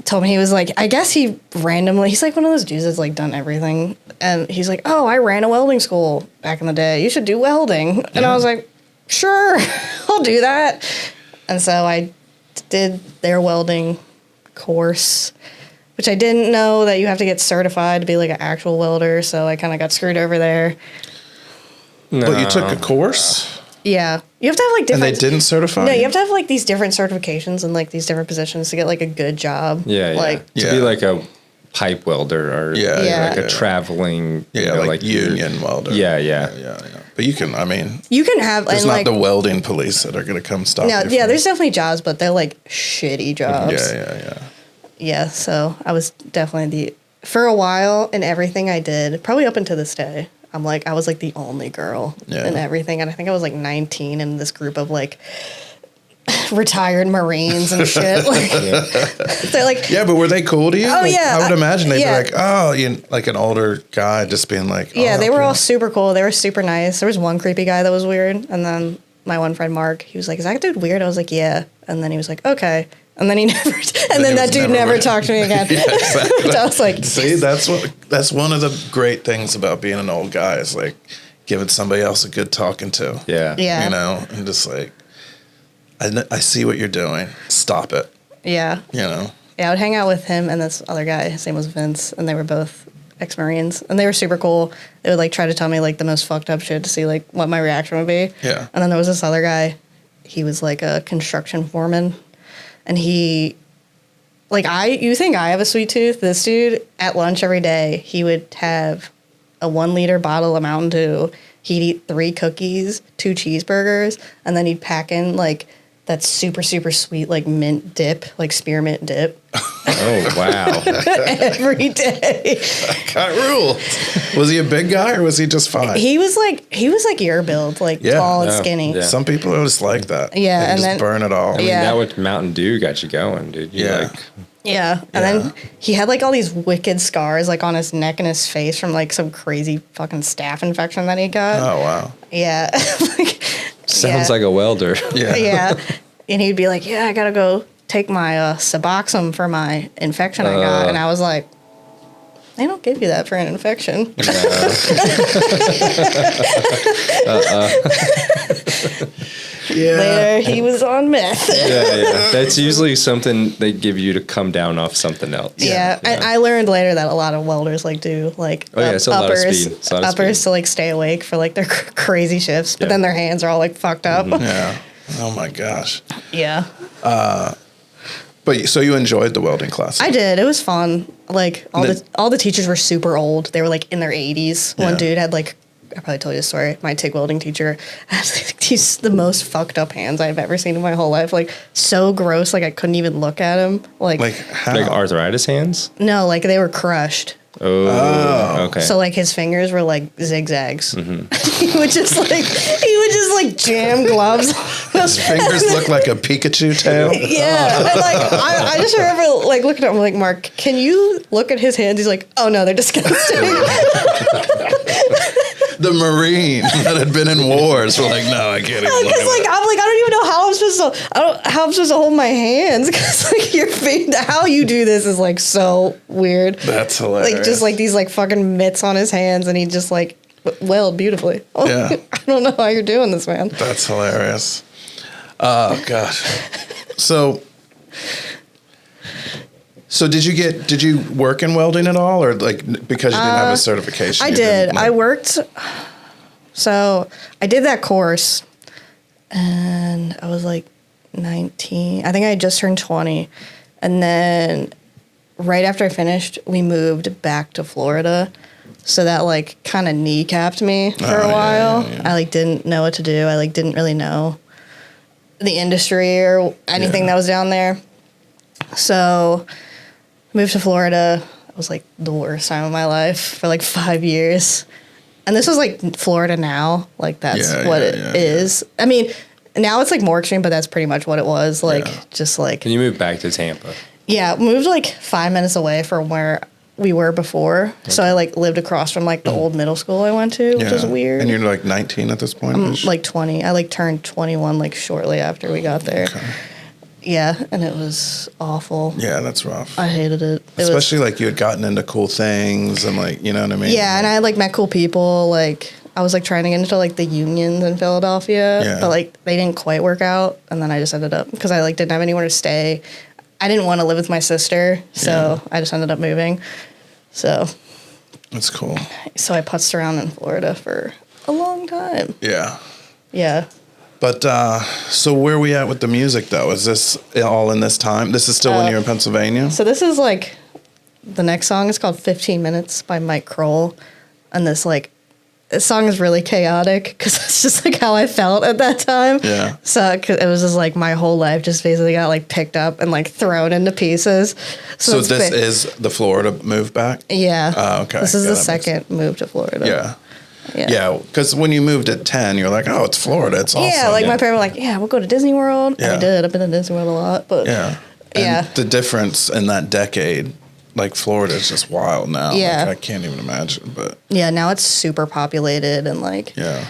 told me, he was like, I guess he's like one of those dudes that's like done everything. And he's like, oh, I ran a welding school back in the day. You should do welding. And I was like, sure, I'll do that. And so I did their welding course, which I didn't know that you have to get certified to be like an actual welder. So I kind of got screwed over there. No. But you took a course Yeah. You have to have like and different. they didn't certify No, you have to have like these different certifications and like these different positions to get like a good job. Yeah. Like, To be like a pipe welder or Yeah. like a traveling. Yeah, like union welder. Yeah. But you can, I mean, you can have there's and not like the welding police that are going to come stop no, you. yeah, there's definitely jobs, but they're like shitty jobs. Yeah. So I was definitely for a while in everything I did, probably up until this day. I was like the only girl in everything, and I think I was like 19 in this group of like retired Marines and shit. Like, they're like, Yeah, but were they cool to you? Oh, Like, yeah, I would imagine they'd yeah. be like, oh, you like an older guy just being like, yeah, oh, they were okay. all super cool. They were super nice. There was one creepy guy that was weird, and then my one friend Mark, he was like, "Is that dude weird?" I was like, "Yeah," and then he was like, "Okay." And then he never, and then he that was dude never never weird. talked to me again. Yeah, exactly. So I was like, See, that's one of the great things about being an old guy is like giving somebody else a good talking to. Yeah. Yeah. You know, and just like, I see what you're doing. Stop it. Yeah. You know? Yeah, I would hang out with him and this other guy. His name was Vince, and they were both ex-Marines, and they were super cool. They would like try to tell me like the most fucked up shit to see like what my reaction would be. Yeah. And then there was this other guy. He was like a construction foreman, and he, like, you think I have a sweet tooth? This dude at lunch every day, he would have a 1 liter bottle of Mountain Dew. He'd eat 3 cookies, 2 cheeseburgers, and then he'd pack in like that super, super sweet, like mint dip, like spearmint dip. Oh, wow. Every day. Got rule. Was he a big guy or was he just fine? He was like your build, like Yeah. tall and Yeah. skinny. Yeah. Some people are just like that. Yeah, They and just then- burn it all. I mean, Yeah. that with Mountain Dew got you going, dude. You Yeah. like, Yeah. And then he had like all these wicked scars like on his neck and his face from like some crazy fucking staph infection that he got. Oh, wow. Yeah. Like, sounds like a welder. Yeah. yeah. And he'd be like, yeah, I gotta go take my Suboxone for my infection I got. And I was like, they don't give you that for an infection. Yeah. Later, he was on meth. Yeah. That's usually something they give you to come down off something else. Yeah, I learned later that a lot of welders like do like Oh, yeah, it's a lot of uppers, speed. It's a lot of uppers speed. to like stay awake for like their crazy shifts, but Yeah. then their hands are all like fucked up. Yeah. Oh, my gosh. Yeah, But so you enjoyed the welding class? I did. It was fun. Like all And the teachers were super old. They were like in their 80s. Yeah. One dude had like, I probably told you a story. My TIG welding teacher had these the most fucked up hands I've ever seen in my whole life. Like so gross. Like I couldn't even look at him. Like how? Like arthritis hands? no, like they were crushed. Oh, okay. So like his fingers were like zigzags. Mm-hmm. He would just like jam gloves. His fingers look like a Pikachu tail. Yeah, and like I just remember like looking at him like, Mark, can you look at his hands? He's like, oh no, they're disgusting. The Marine that had been in wars were like, no, I can't even look Because at like it. I'm like I don't even know how I'm supposed to hold my hands because like your how you do this is like so weird. That's hilarious. Like just like these like fucking mitts on his hands and he just like weld beautifully. Yeah. I don't know how you're doing this, man. That's hilarious. Oh gosh. So did you work in welding at all, or like because you didn't have a certification? I you did. didn't, like- I worked. So I did that course, and I was like 19. I think I had just turned 20, and then right after I finished, we moved back to Florida. So that like kind of kneecapped me for a while. yeah. I like didn't know what to do. I like didn't really know the industry or anything that was down there. So moved to Florida. It was like the worst time of my life for like 5 years. And this was like Florida now. Like that's Yeah, what yeah, it yeah, is. I mean, now it's like more extreme, but that's pretty much what it was. Like just like, And you moved back to Tampa. yeah, moved like 5 minutes away from where we were before. So I like lived across from like the old middle school I went to, which was weird. And you're like 19 at this point? Like 20. I like turned 21 like shortly after we got there. Okay. Yeah, and it was awful. Yeah, that's rough. I hated it. Especially like you had gotten into cool things and like, you know what I mean? Yeah, and I like met cool people. Like I was like trying to get into like the unions in Philadelphia, Yeah. but like they didn't quite work out. And then I just ended up because I like didn't have anywhere to stay. I didn't want to live with my sister, so I just ended up moving. So That's cool. I putzed around in Florida for a long time. Yeah. Yeah. But so where are we at with the music though? Is this all in this time? This is still when you're in Pennsylvania? So this is like the next song is called 15 Minutes by Mike Kroll. And this song is really chaotic because it's just like how I felt at that time. Yeah. So 'cause it was just like my whole life just basically got like picked up and like thrown into pieces. So it's this is the Florida move back? Yeah. Oh, okay. This is Yeah, the that makes second move to Florida. Yeah. Yeah. Yeah, because when you moved at 10, you're like, oh, it's Florida. It's awesome. Yeah, like yeah. my parents were like, yeah, we'll go to Disney World. And Yeah. I did. I've been to Disney World a lot. But Yeah. And Yeah. the difference in that decade, like Florida is just wild now. Yeah. Like, I can't even imagine, but yeah, now it's super populated and like yeah.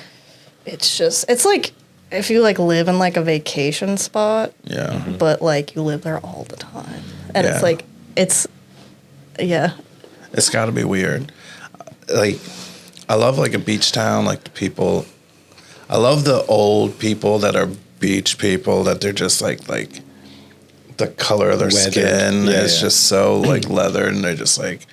it's like if you like live in like a vacation spot, Yeah. but like you live there all the time. And Yeah. it's like yeah. It's got to be weird. Like, I love like a beach town, like the people. I love the old people that are beach people that they're just like the color of their Weathered. skin Yeah, is yeah. just so like leathered, and they're just like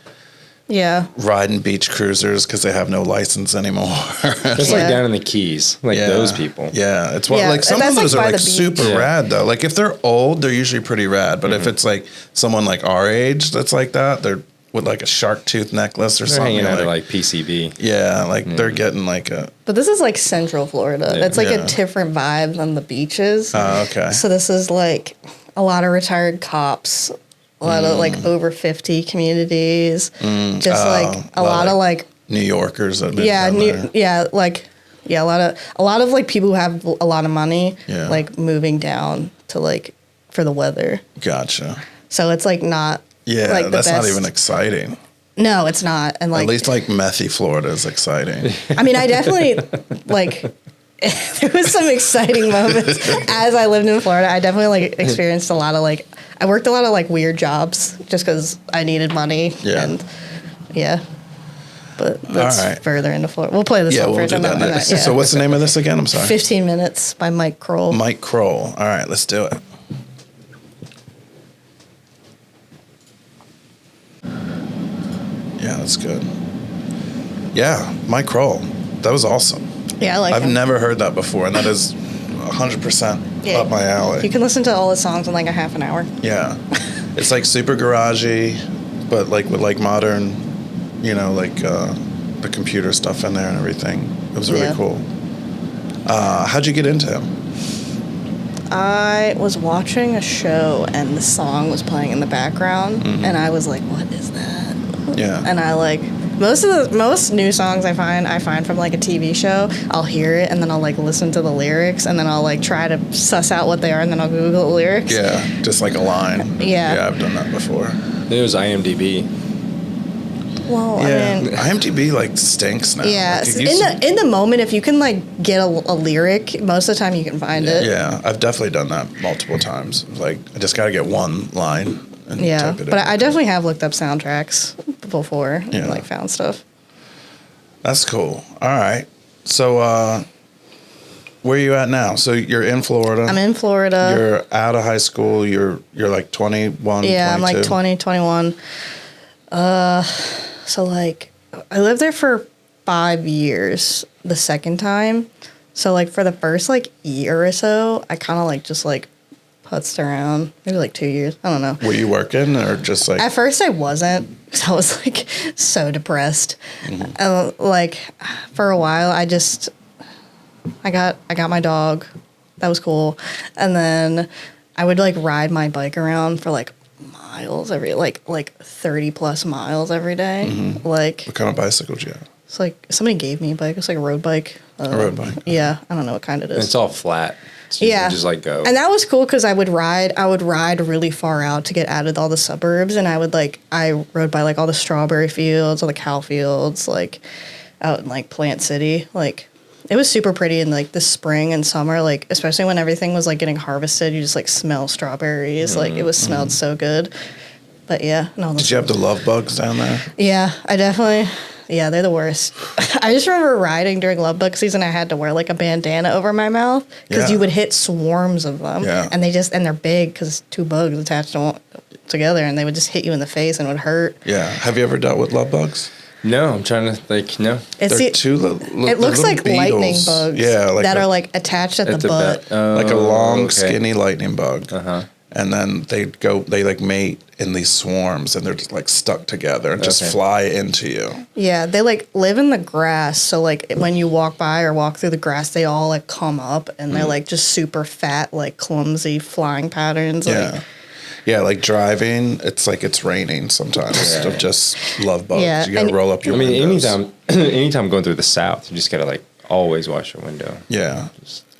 Yeah. riding beach cruisers because they have no license anymore. It's Yeah. like down in the Keys, like those people. Yeah, it's what Yeah, like some of that's, like, those are by like the beach. super Yeah. rad though. Like if they're old, they're usually pretty rad. But if it's like someone like our age that's like that, they're with like a shark tooth necklace or They're something. hanging out Like, at like PCB. yeah, like they're getting like a. But this is like Central Florida. Yeah. It's like Yeah. a different vibe than the beaches. Okay. So this is like a lot of retired cops, a lot of like over 50 communities, just like a lot of like New Yorkers that have been yeah, down there. a lot of like people who have a lot of money, Yeah. like moving down to like for the weather. Gotcha. So it's like not Yeah, like the that's not best- even exciting. No, it's not. And like At least like methy Florida is exciting. I mean, I definitely like. There was some exciting moments as I lived in Florida. I definitely like experienced a lot of like I worked a lot of like weird jobs just because I needed money. Yeah. And yeah, but that's right. further into Florida. We'll play this Yeah, one we'll first. do and that then- next. yeah. So what's the name of this again? I'm sorry. 15 Minutes by Mike Kroll. Mike Kroll. All right, let's do it. Yeah, that's good. Yeah, Mike Kroll. That was awesome. Yeah, I like I've him. never heard that before, and that is 100% Yeah. up my alley. You can listen to all his songs in like a half an hour. Yeah. It's like super garagey, but like with like modern, you know, like the computer stuff in there and everything. It was really Yeah. cool. How'd you get into him? I was watching a show and the song was playing in the background, and I was like, "What is that?" Yeah. And I like most new songs I find from like a TV show. I'll hear it and then I'll like listen to the lyrics and then I'll like try to suss out what they are and then I'll Google the lyrics. Yeah, just like a line. Yeah. Yeah, I've done that before. It was IMDb. Well, Yeah, I mean, IMDb like stinks now. yeah. Like, it used to- In the moment, if you can like get a lyric, most of the time you can find it. yeah, I've definitely done that multiple times. Like, I just got to get one line and Yeah, type it but in. I definitely have looked up soundtracks before Yeah. and like found stuff. That's cool. All right. So, where are you at now? So you're in Florida. I'm in Florida. You're out of high school. You're like 21, Yeah, 22. I'm like 20, 21. So like I lived there for 5 years the second time. So like for the first like year or so, I kind of like just like putzed around. Maybe like 2 years. I don't know. Were you working or just like? At first I wasn't because I was like so depressed. Like for a while I got my dog. That was cool. And then I would like ride my bike around for like miles every like 30 plus miles every day. Like What kind of bicycle did you have? it's like somebody gave me a bike. It's like a road bike. A road bike. Yeah, I don't know what kind it And is. it's all flat. So you Yeah. can just like go. And that was cool because I would ride really far out to get out of all the suburbs, and I rode by like all the strawberry fields, all the cow fields, like out in like Plant City. Like it was super pretty in like the spring and summer, like especially when everything was like getting harvested. You just like smell strawberries, like it was smelled so good. But yeah, no. Did you have the love bugs down there? Yeah, I definitely. Yeah, they're the worst. I just remember riding during love bug season. I had to wear like a bandana over my mouth because Yeah. you would hit swarms of them. Yeah. And they're big because two bugs attached together, and they would just hit you in the face and it would hurt. Yeah. Have you ever dealt with love bugs? No, I'm trying to like no. It's They're the- it looks like lightning bugs. Yeah, like that a, are like attached at At the butt. like a long, okay. skinny lightning bug. Uh-huh. And then they like mate in these swarms, and they're just like stuck together and just Okay. fly into you. Yeah, they like live in the grass. So like when you walk by or walk through the grass, they all like come up and they're like just super fat, like clumsy flying patterns. Yeah. Like, Yeah, like driving, it's like it's raining sometimes Yeah. of just love bugs. Yeah, You gotta and- roll up your I mean, windows. anytime going through the South, you just gotta like always wash your window. Yeah.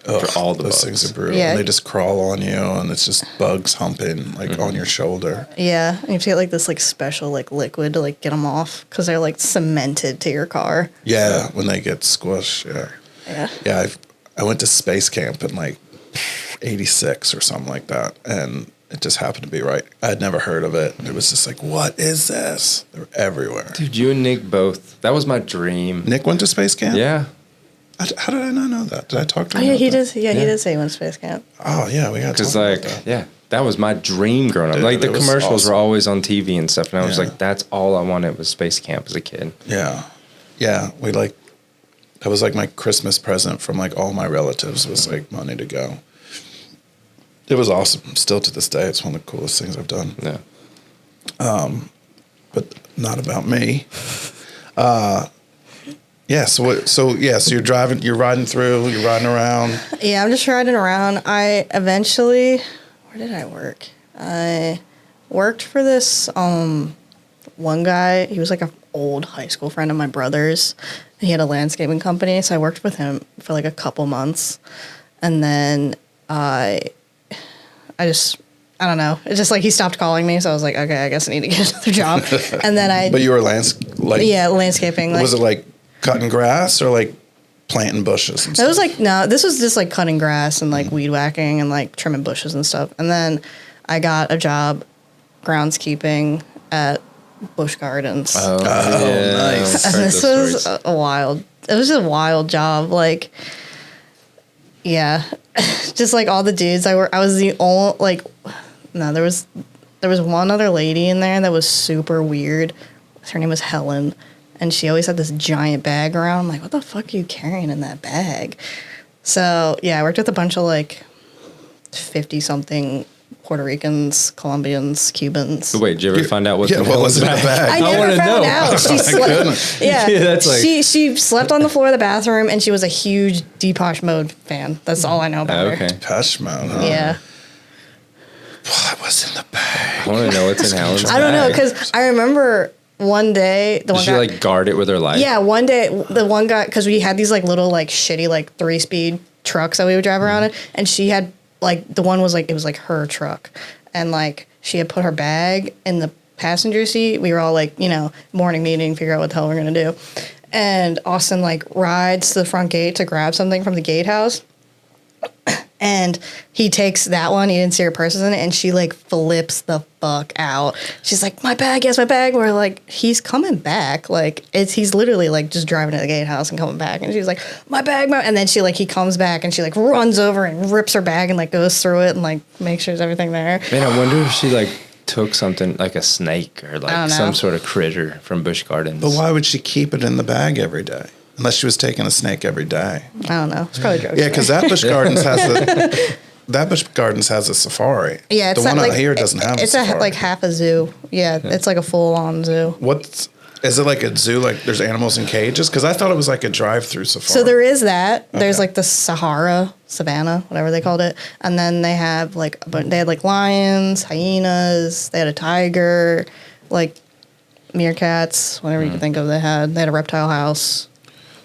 For all the those bugs. things are brutal. Yeah. They just crawl on you, and it's just bugs humping like on your shoulder. yeah, and you have to get like this like special like liquid to like get them off because they're like cemented to your car. Yeah, when they get squished. Yeah. Yeah. Yeah, I went to space camp in like '86 or something like that, and it just happened to be right. I had never heard of it. It was just like, what is this? They were everywhere. Dude, you and Nick both. That was my dream. Nick went to space camp? Yeah. How did I not know that? Did I talk to Oh him? yeah, about he that? did. Yeah, he did say he went to space camp. Oh yeah, we got to Because, talk like, about that. yeah, that was my dream growing up. Dude, Like, the it was commercials awesome. were always on TV and stuff. And I was Yeah. like, that's all I wanted was space camp as a kid. Yeah. Yeah. We like, that was like my Christmas present from like all my relatives was like money to go. It was awesome. Still to this day, it's one of the coolest things I've done. Yeah. But not about me. Yeah. So you're driving, you're riding through, you're riding around. Yeah, I'm just riding around. I eventually, where did I work? I worked for this one guy. He was like an old high school friend of my brother's. He had a landscaping company, so I worked with him for like a couple months, and then I don't know. It's just like he stopped calling me, so I was like, okay, I guess I need to get another job. And then But you were landscaping. Like, was it like cutting grass or like planting bushes and it stuff? was like, no, this was just like cutting grass and like weed whacking and like trimming bushes and stuff. And then I got a job groundskeeping at Busch Gardens. Oh, nice. And this was a wild, it was just a wild job. Like, yeah, just like all the dudes I was the only, like, no, there was one other lady in there that was super weird. Her name was Helen. And she always had this giant bag around. I'm like, what the fuck are you carrying in that bag? So, yeah, I worked with a bunch of, like, 50-something Puerto Ricans, Colombians, Cubans. But wait, did you ever find out what the what hell was in the bag? I never wanna found know. out. She slept. Yeah, Yeah, that's like- she slept on the floor of the bathroom, and she was a huge Depeche Mode fan. That's all I know about her. Okay. Depeche Mode, huh? Yeah, What was in the bag? I want to know what's in Helen's I don't know bag. because I remember one day the Did one she, guy. like, guard it with her life? Yeah, one day the one guy, because we had these like little like shitty like 3-speed trucks that we would drive around in, and she had like the one was like it was like her truck, and like she had put her bag in the passenger seat. We were all like, morning meeting, figure out what the hell we're gonna do, and Austin like rides to the front gate to grab something from the gatehouse. And he takes that one. He didn't see her purses in it, and she like flips the fuck out. She's like, "My bag, yes, my bag." We're like, "He's coming back. Like, he's literally like just driving to the gatehouse and coming back." And she's like, "My bag, my." And then he comes back and she like runs over and rips her bag and like goes through it and like makes sure there's everything there. Man, I wonder if she, like, took something like a snake or I don't like know. some sort of critter from Busch Gardens. But why would she keep it in the bag every day? Unless she was taking a snake every day. I don't know. It's probably drugs. Yeah, because that Busch Gardens has a safari. Yeah, it's the one not, out like, here doesn't have. It's a safari. like half a zoo. Yeah, it's like a full on zoo. Is it like a zoo? Like there's animals in cages? Because I thought it was like a drive-through safari. So there is that. There's Okay. like the savannah, whatever they called it, and then they have like they had like lions, hyenas. They had a tiger, like meerkats, whatever you can think of. They had a reptile house.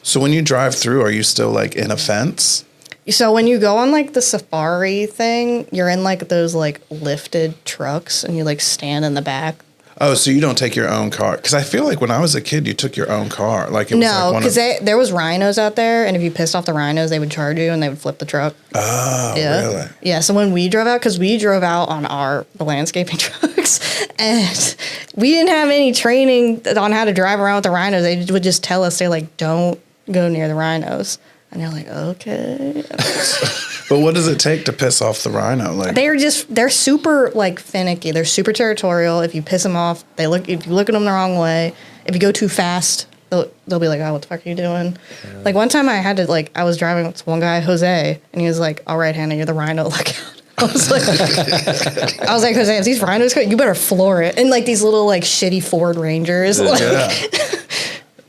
So when you drive through, are you still like in a fence? So when you go on like the safari thing, you're in like those like lifted trucks, and you like stand in the back. Oh, so you don't take your own car? Because I feel like when I was a kid, you took your own car. Like it was No, like one because of, there was rhinos out there, and if you pissed off the rhinos, they would charge you and they would flip the truck. Oh, Yeah. really? Yeah. So when we drove out, because we drove out on the landscaping trucks, and we didn't have any training on how to drive around with the rhinos. They would just tell us, they're like, "Don't go near the rhinos," and they're like, "Okay." But what does it take to piss off the rhino? Like They're super like finicky. They're super territorial. If you piss them off, if you look at them the wrong way, if you go too fast, they'll be like, "Oh, what the fuck are you doing?" Yeah. Like one time I was driving with one guy, Jose, and he was like, "All right, Hannah, you're the rhino. Look out." I was like, Jose, if these rhinos come, you better floor it. And like these little like shitty Ford Rangers. Like, yeah.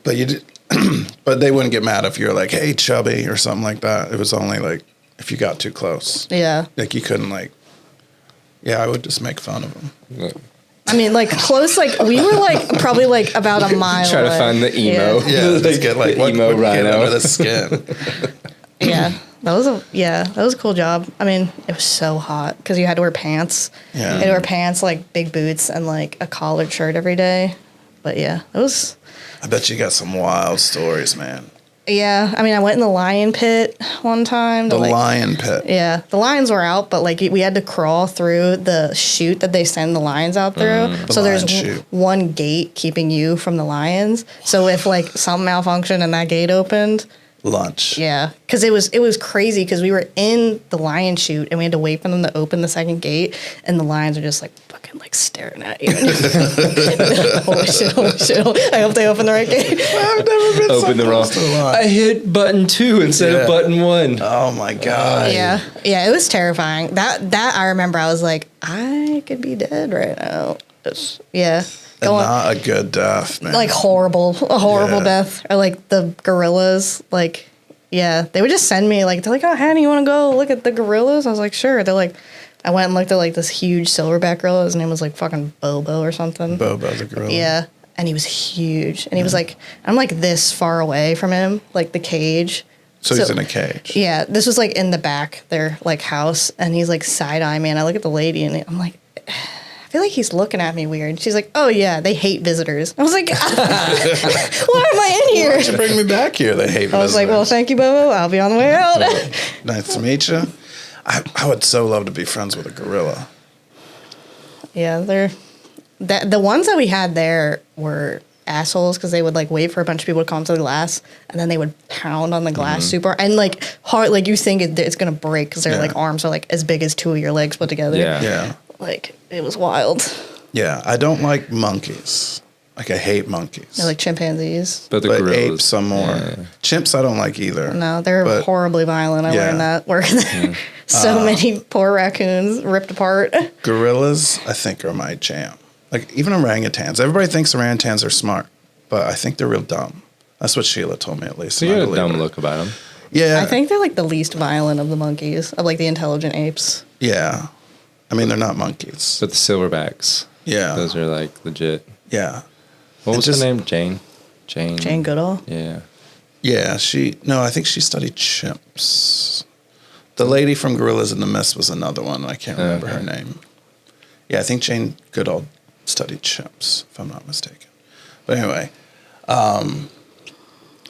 But you did, but they wouldn't get mad if you're like, "Hey, chubby," or something like that. It was only like if you got too close. yeah. Like you couldn't like. Yeah, I would just make fun of them. I mean, like close, like we were like probably like about a mile. Try to away. find the emo. Yeah. Yeah, just get like the what emo would get rhino. under the skin. Yeah, that was a cool job. I mean, it was so hot because you had to wear pants. Yeah. You had to wear pants, like big boots, and like a collared shirt every day. But yeah, it was. I bet you got some wild stories, man. Yeah, I mean, I went in the lion pit one time. The lion pit. Yeah, the lions were out, but like we had to crawl through the chute that they send the lions out through. So there's one gate keeping you from the lions. So if like something malfunctioned and that gate opened, lunch. Yeah, because it was crazy because we were in the lion chute and we had to wait for them to open the second gate, and the lions are just like fucking like staring at you. Holy shit! I hope they open the right gate. I've never been Open the wrong. I hit button 2 instead of button 1. Oh my god. Yeah, it was terrifying. That I remember. I was like, I could be dead right now. And not a good death, man. Like a horrible death. Or like the gorillas, like, yeah, they would just send me like, they're like, oh, Hannah, you want to go look at the gorillas? I was like, sure. They're like, I went and looked at like this huge silverback gorilla. His name was like fucking Bobo or something. Bobo the gorilla. Yeah, and he was huge, and he was like, I'm like this far away from him, like the cage. So he's in a cage. Yeah, this was like in the back their like house, and he's like side eyeing me, and I look at the lady, and I'm like, I feel like he's looking at me weird. She's like, oh yeah, they hate visitors. I was like, why am I in here? Why'd you bring me back here? They hate visitors. I was like, well, thank you, Bobo. I'll be on the way out. Nice to meet you. I would so love to be friends with a gorilla. Yeah, the ones that we had there were assholes because they would like wait for a bunch of people to come to the glass, and then they would pound on the glass super and like hard, like you think it's gonna break because their like arms are like as big as 2 of your legs put together. Yeah. Like it was wild. Yeah, I don't like monkeys. Like I hate monkeys. They're like chimpanzees. But apes some more. Yeah. Chimps I don't like either. No, they're horribly violent. I learned that working there. So many poor raccoons ripped apart. Gorillas I think are my jam. Like even orangutans. Everybody thinks orangutans are smart, but I think they're real dumb. That's what Sheila told me at least. So you had a dumb look about them. Yeah. I think they're like the least violent of the monkeys, of like the intelligent apes. Yeah. I mean, they're not monkeys. But the silverbacks. Yeah. Those are like legit. Yeah. What was her name? Jane Goodall? Yeah. Yeah, I think she studied chimps. The lady from Gorillas in the Mist was another one. I can't remember her name. Yeah, I think Jane Goodall studied chimps, if I'm not mistaken. But anyway,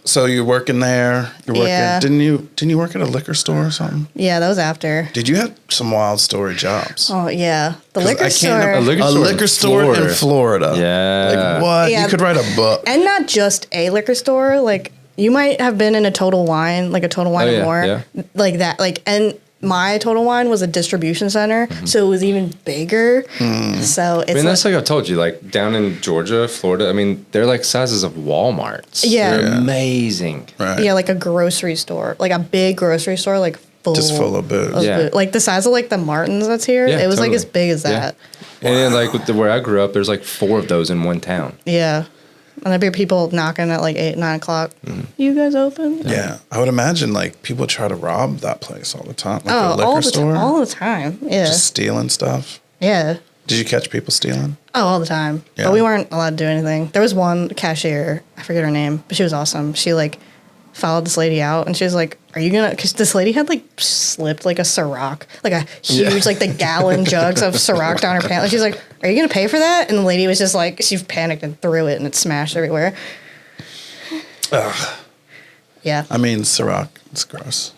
so you're working there. You're working. Yeah. Didn't you work at a liquor store or something? Yeah, that was after. Did you have some wild story jobs? Oh yeah, the liquor store. A liquor store in Florida. Yeah. Like what? Yeah. You could write a book. And not just a liquor store. Like you might have been in a Total Wine, like a Total Wine and more, like that. Like and. My Total Wine was a distribution center, so it was even bigger. So it's that's like I told you, like down in Georgia, Florida. I mean, they're like sizes of Walmarts. Yeah. They're amazing. Right. Yeah, like a grocery store, like a big grocery store, like just full of booze. Like the size of like the Martins that's here. Yeah, it was totally. like as big as that. Yeah. And then like with where I grew up, there's like 4 of those in one town. Yeah. And there'd be people knocking at like 8, 9 o'clock. You guys open? Yeah. I would imagine like people try to rob that place all the time. Like a liquor store. All the time. Yeah. Just stealing stuff. Yeah. Did you catch people stealing? Oh, all the time. Yeah. But we weren't allowed to do anything. There was one cashier, I forget her name, but she was awesome. She like followed this lady out and she was like, are you gonna, because this lady had like slipped like a Ciroc, like a huge, like the gallon jugs of Ciroc down her pants. And she's like, are you gonna pay for that? And the lady was just like, she panicked and threw it and it smashed everywhere. Ugh. Yeah. I mean, Ciroc, it's gross.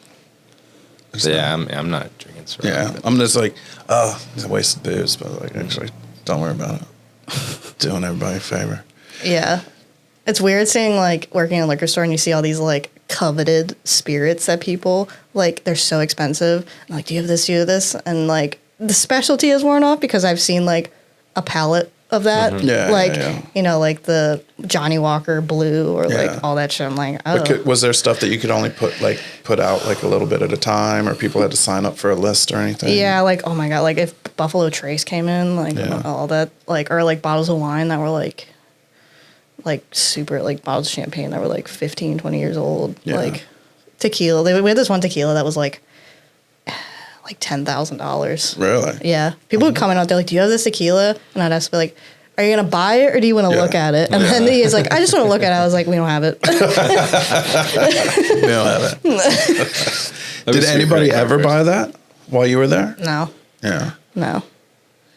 I'm not drinking Ciroc. Yeah. I'm just like, it's a waste of booze, but like, actually, don't worry about it. Doing everybody a favor. Yeah. It's weird seeing like working in a liquor store and you see all these like coveted spirits that people like, they're so expensive. I'm like, do you have this? Do you have this? And like the specialty has worn off because I've seen like a pallet of that. Yeah. Like, yeah. you know, like the Johnny Walker Blue or like all that shit. I'm like, oh. But was there stuff that you could only put out like a little bit at a time, or people had to sign up for a list or anything? Yeah, like, oh my God, like if Buffalo Trace came in, like all that, like, or like bottles of wine that were like super, like bottles of champagne that were like 15, 20 years old. Yeah. Like tequila. We had this one tequila that was like $10,000. Really? Yeah. People would come in out there like, do you have this tequila? And I'd ask, like, are you going to buy it or do you want to look at it? And then he's like, I just want to look at it. I was like, we don't have it. We don't have it. Did anybody ever buy that while you were there? No. Yeah. No.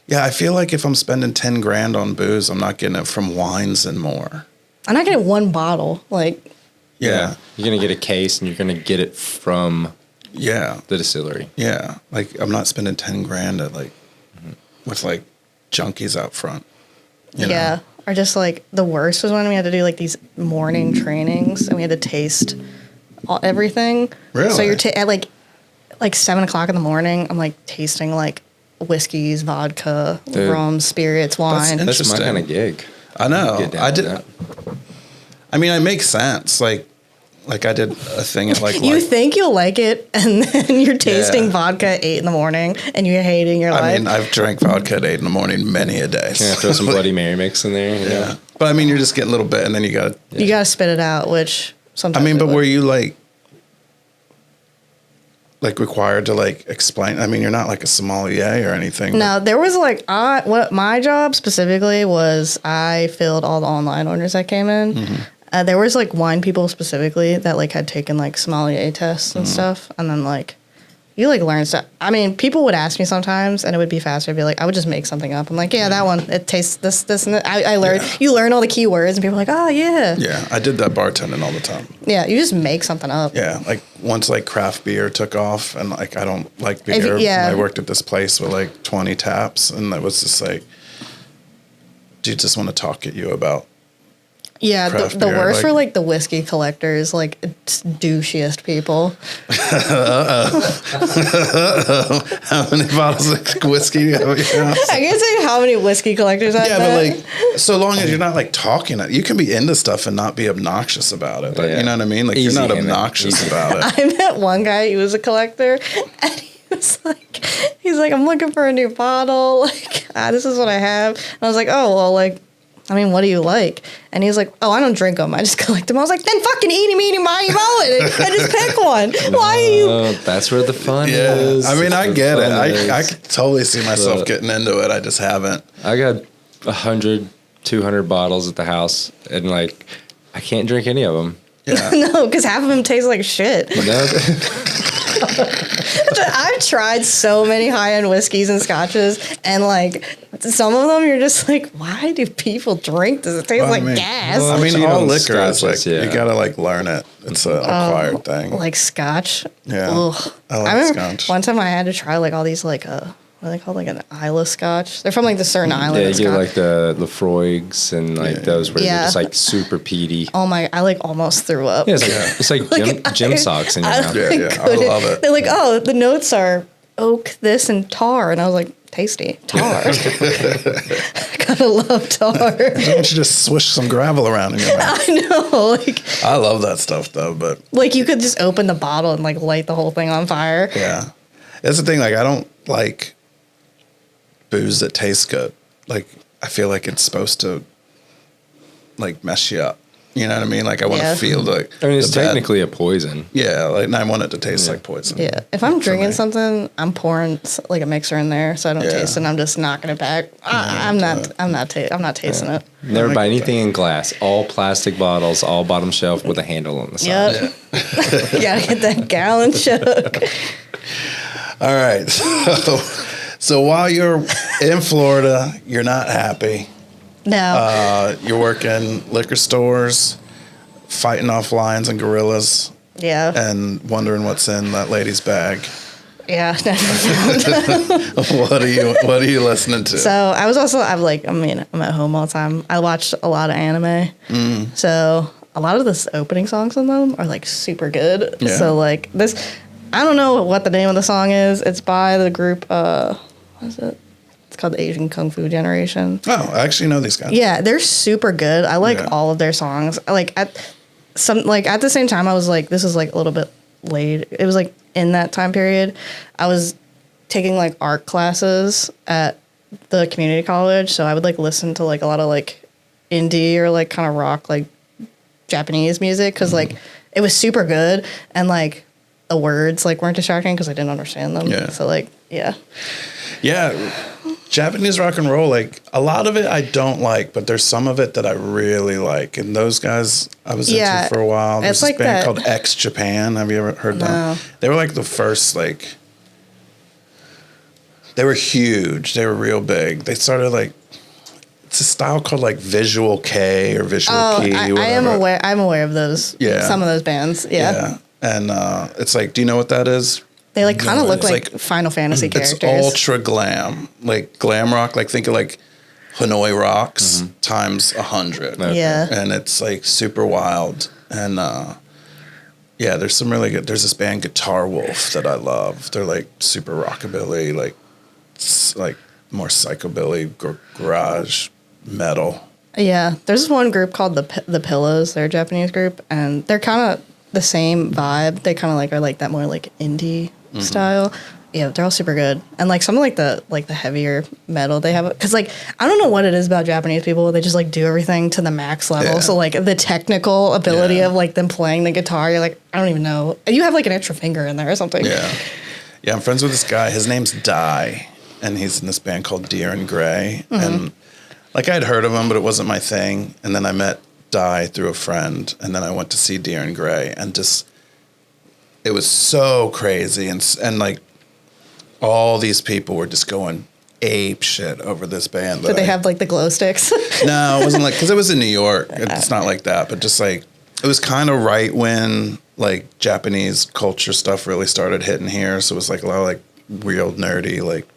Yeah, I feel like if I'm spending 10 grand on booze, I'm not getting it from Wines and More. I'm not getting one bottle. Like, Yeah. You're going to get a case and you're going to get it from Yeah. the distillery. Yeah. Like, I'm not spending 10 grand at like, with like junkies out front. You know? Yeah. Or just like the worst was when we had to do like these morning trainings and we had to taste everything. Really? So you're at like 7 o'clock in the morning. I'm like tasting like whiskeys, vodka, Dude, rum, spirits, wine. That's That's my Interesting. kind of gig. I know. Get down I with did. that. I mean, it makes sense. Like I did a thing at like. You think you'll like it, and then you're tasting Yeah. vodka at 8 in the morning, and you're hating your I life. mean, I've drank vodka at 8 in the morning many a day. Can I throw some Bloody Mary mix in there? You know? Yeah. But I mean, you're just getting a little bit, and then you got. You gotta spit it out, which I sometimes. mean, we but would. were you like required to like explain? I mean, you're not like a sommelier or anything. No, there was like what my job specifically was. I filled all the online orders that came in. Mm-hmm. There was like wine people specifically that like had taken like sommelier tests and stuff, and then like you like learn stuff. I mean, people would ask me sometimes, and it would be faster. I'd be like, I would just make something up. I'm like, yeah, that one. It tastes this, and that. I learned. Yeah. You learn all the keywords, and people are like, oh yeah, Yeah, I did that bartending all the time. yeah. You just make something up. Yeah, like once like craft beer took off, and like I don't like beer. yeah. I worked at this place with like 20 taps, and it was just like, do you just want to talk at you about? Yeah, Craft the beer, worst like- for like the whiskey collectors, like it's douchiest people. How many bottles of whiskey do you have at your house? I can't say how many whiskey collectors I've Yeah, met. but like, so long as you're not like talking, you can be into stuff and not be obnoxious about it. Like, Yeah. you know what I mean? Like, Easy, you're not Hannah. obnoxious Easy. about it. I met one guy, he was a collector, and he's like, I'm looking for a new bottle. Like, this is what I have. And I was like, oh, well, like, I mean, what do you like? And he was like, oh, I don't drink them. I just collect them. I was like, then fucking eat him, mine, and just pick one. Why are you? Oh, that's where the fun Yeah, is. I mean, I The get it. fun I is. could totally see myself But- getting into it. I just haven't. I got 100, 200 bottles at the house, and like, I can't drink any of them. Yeah. No, because half of them taste like shit. You know? I've tried so many high-end whiskeys and scotches, and like some of them, you're just like, why do people drink this? It tastes Well, I like mean- gas. I mean, cheat all on liquor is like, scotches, yeah. you gotta like learn it. It's a acquired thing. Like scotch. Yeah. Ugh. I like remember scotch. one time I had to try like all these like what are they called, like an Isla scotch. They're from like the certain island. Yeah, of you get Scot- like the Lafroigs and like those where Yeah. they're just like super peaty. Oh my! I like almost threw up. Yeah, it's like gym socks in your mouth. Yeah, yeah, I couldn't- love it. They're like, oh, the notes are oak, this, and tar, and I was like, tasty tar. I kind of love tar. Why don't you just swish some gravel around in your mouth? I know, I love that stuff though, but like you could just open the bottle and like light the whole thing on fire. yeah. That's the thing, like I don't like booze that tastes good. Like I feel like it's supposed to like mess you up. You know what I mean? Like I want to Yeah. feel like I mean, it's the bad- technically a poison. yeah, like and I want it to taste like poison. Yeah, if I'm for drinking me. something, I'm pouring like a mixer in there, so I don't Yeah. taste it. And I'm just knocking it back. I'm not tasting it. Never I buy get anything in glass. All plastic bottles, all bottom shelf with a handle on the side. Yep. You gotta get that gallon jug. All right. So while you're in Florida, you're not happy. No. You're working liquor stores, fighting off lions and gorillas, Yeah. and wondering what's in that lady's bag. Yeah. What are you listening to? So I'm at home all the time. I watch a lot of anime. So a lot of the opening songs on them are like super good. Yeah. So like this, I don't know what the name of the song is. It's by the group, what is it? It's called the Asian Kung Fu Generation. Oh, I actually know these guys. Yeah, they're super good. I like Yeah. all of their songs. Like at the same time, I was like, this is like a little bit late. It was like in that time period, I was taking like art classes at the community college, so I would like listen to like a lot of like indie or like kind of rock like Japanese music because like it was super good and like the words like weren't distracting because I didn't understand them. Yeah. So like yeah. Yeah. Japanese rock and roll, like a lot of it I don't like, but there's some of it that I really like. And those guys I was Yeah, into for a while. There's it's this like band that- called X Japan. Have you ever heard them? No. They were like the first, like, they were huge. They were real big. They started like, it's a style called like Visual K or Visual Key. I whatever. am aware. I'm aware of those. Yeah. Some of those bands. Yeah. Yeah. And it's like, do you know what that is? They like kind of look it's like Final Fantasy characters. It's ultra glam, like glam rock. Like think of like Hanoi Rocks times 100. Okay. Yeah. And it's like super wild. And yeah, there's some really good. There's this band Guitar Wolf that I love. They're like super rockabilly, like more psychobilly, garage metal. Yeah. There's this one group called the Pillows. They're a Japanese group, and they're kind of the same vibe. They kind of like are like that more like indie style. Yeah, they're all super good. And like some of like the heavier metal they have, because like I don't know what it is about Japanese people. They just like do everything to the max level. Yeah. So like the technical ability Yeah. of like them playing the guitar, you're like, I don't even know. You have like an extra finger in there or something. Yeah. Yeah, I'm friends with this guy. His name's Dai, and he's in this band called Deer and Gray. And like I'd heard of him, but it wasn't my thing. And then I met Dai through a friend, and then I went to see Deer and Gray, and just it was so crazy, and like all these people were just going ape shit over this band. Did they have like the glow sticks? No, it wasn't like, because it was in New York. It's not like that, but just like it was kind of right when like Japanese culture stuff really started hitting here. So it was like a lot of like real nerdy, like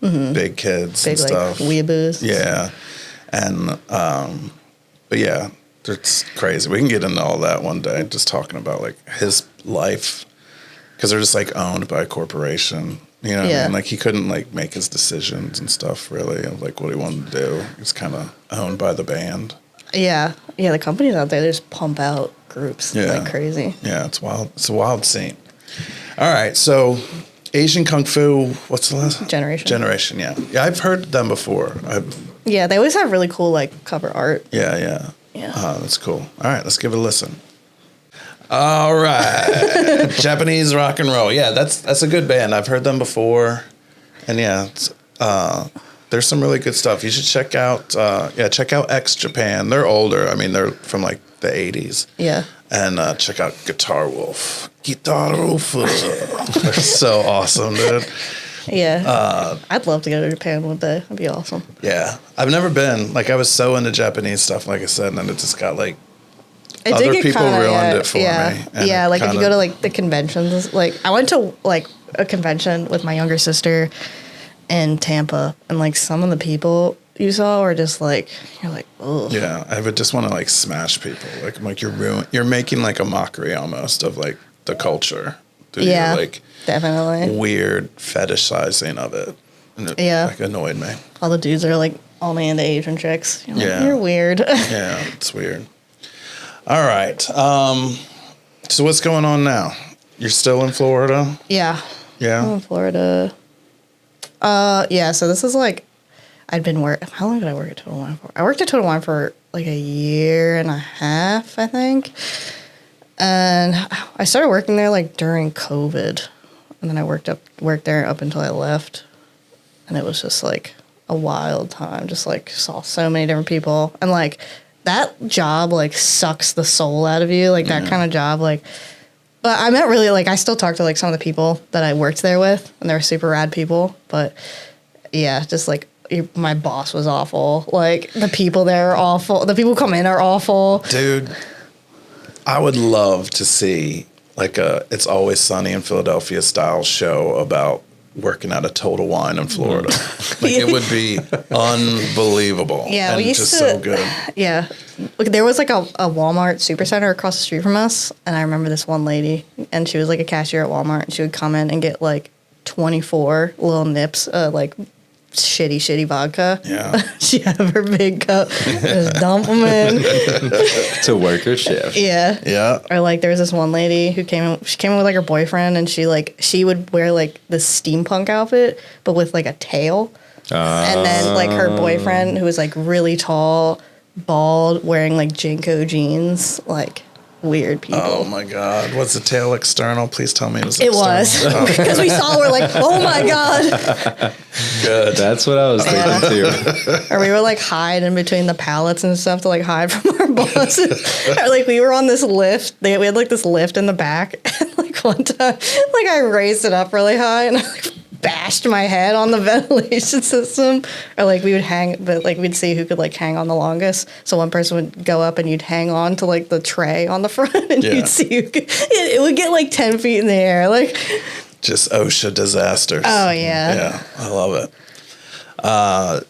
big kids Big and like stuff. weeaboos. Yeah. And, but yeah, it's crazy. We can get into all that one day, just talking about like his life, because they're just like owned by a corporation. You know what I mean? Like he couldn't like make his decisions and stuff really of like what he wanted to do. He's kind of owned by the band. Yeah. Yeah, the companies out there, they just pump out groups like crazy. Yeah, it's wild. It's a wild scene. All right, so Asian Kung Fu, what's the last? Generation, yeah. Yeah, I've heard them before. Yeah, they always have really cool like cover art. Yeah. Yeah. That's cool. All right, let's give it a listen. All right. Japanese rock and roll. Yeah, that's a good band. I've heard them before. And yeah, it's, there's some really good stuff. You should check out check out X Japan. They're older. I mean, they're from like the 80s. Yeah. And check out Guitar Wolf. Guitar Wolf. They're so awesome, dude. Yeah. I'd love to go to Japan one day. That'd be awesome. Yeah. I've never been. Like, I was so into Japanese stuff, like I said, and then it just got like, It other did get people kinda, ruined it for me. and Yeah, it like if you kinda- go to like the conventions, like I went to like a convention with my younger sister in Tampa, and like some of the people you saw were just like, you're like, oh. Yeah, I would just want to like smash people. Like you're making like a mockery almost of like the culture. Through Yeah, your, like definitely. weird fetishizing of it. And it like annoyed me. All the dudes are like only into Asian chicks. You're like, Yeah. you're weird. Yeah, it's weird. All right. So what's going on now? You're still in Florida? Yeah. Yeah. I'm in Florida. Yeah, so this is like, I'd been how long did I work at Total Wine for? I worked at Total Wine for like a year and a half, I think. And I started working there like during COVID. And then I worked there up until I left. And it was just like a wild time. Just like saw so many different people. And like that job like sucks the soul out of you. Like that kind of job, like, but I met really, like, I still talk to, like, some of the people that I worked there with, and they were super rad people, but, yeah, just, like, my boss was awful. Like, the people there are awful. The people who come in are awful. Dude, I would love to see, like, a It's Always Sunny in Philadelphia style show about working at a Total Wine in Florida. Like, it would be unbelievable. Yeah, and we used just to, so good. Yeah. Look, there was, like, a Walmart Supercenter across the street from us, and I remember this one lady, and she was, like, a cashier at Walmart, and she would come in and get, like, 24 little nips, like, shitty vodka. Yeah. She'd have her big cup, just dump them in. To work her shift. Yeah. Yeah. Or like there was this one lady who came in with like her boyfriend, and she would wear like this steampunk outfit but with like a tail. And then like her boyfriend, who was like really tall, bald, wearing like Jinko jeans, like weird people. Oh my God. Was the tail external? Please tell me it was It external. was. Because we saw, we're like, oh my God. Good. That's what I was thinking too. Or we were like hiding between the pallets and stuff to like hide from our bosses. Or like we were on this lift. We had like this lift in the back. And like one time, like I raised it up really high and I like bashed my head on the ventilation system, or like we would hang, but like we'd see who could like hang on the longest. So one person would go up and you'd hang on to like the tray on the front, and you'd see who could, it would get like 10 feet in the air, like just OSHA disasters. Oh yeah, yeah, I love it.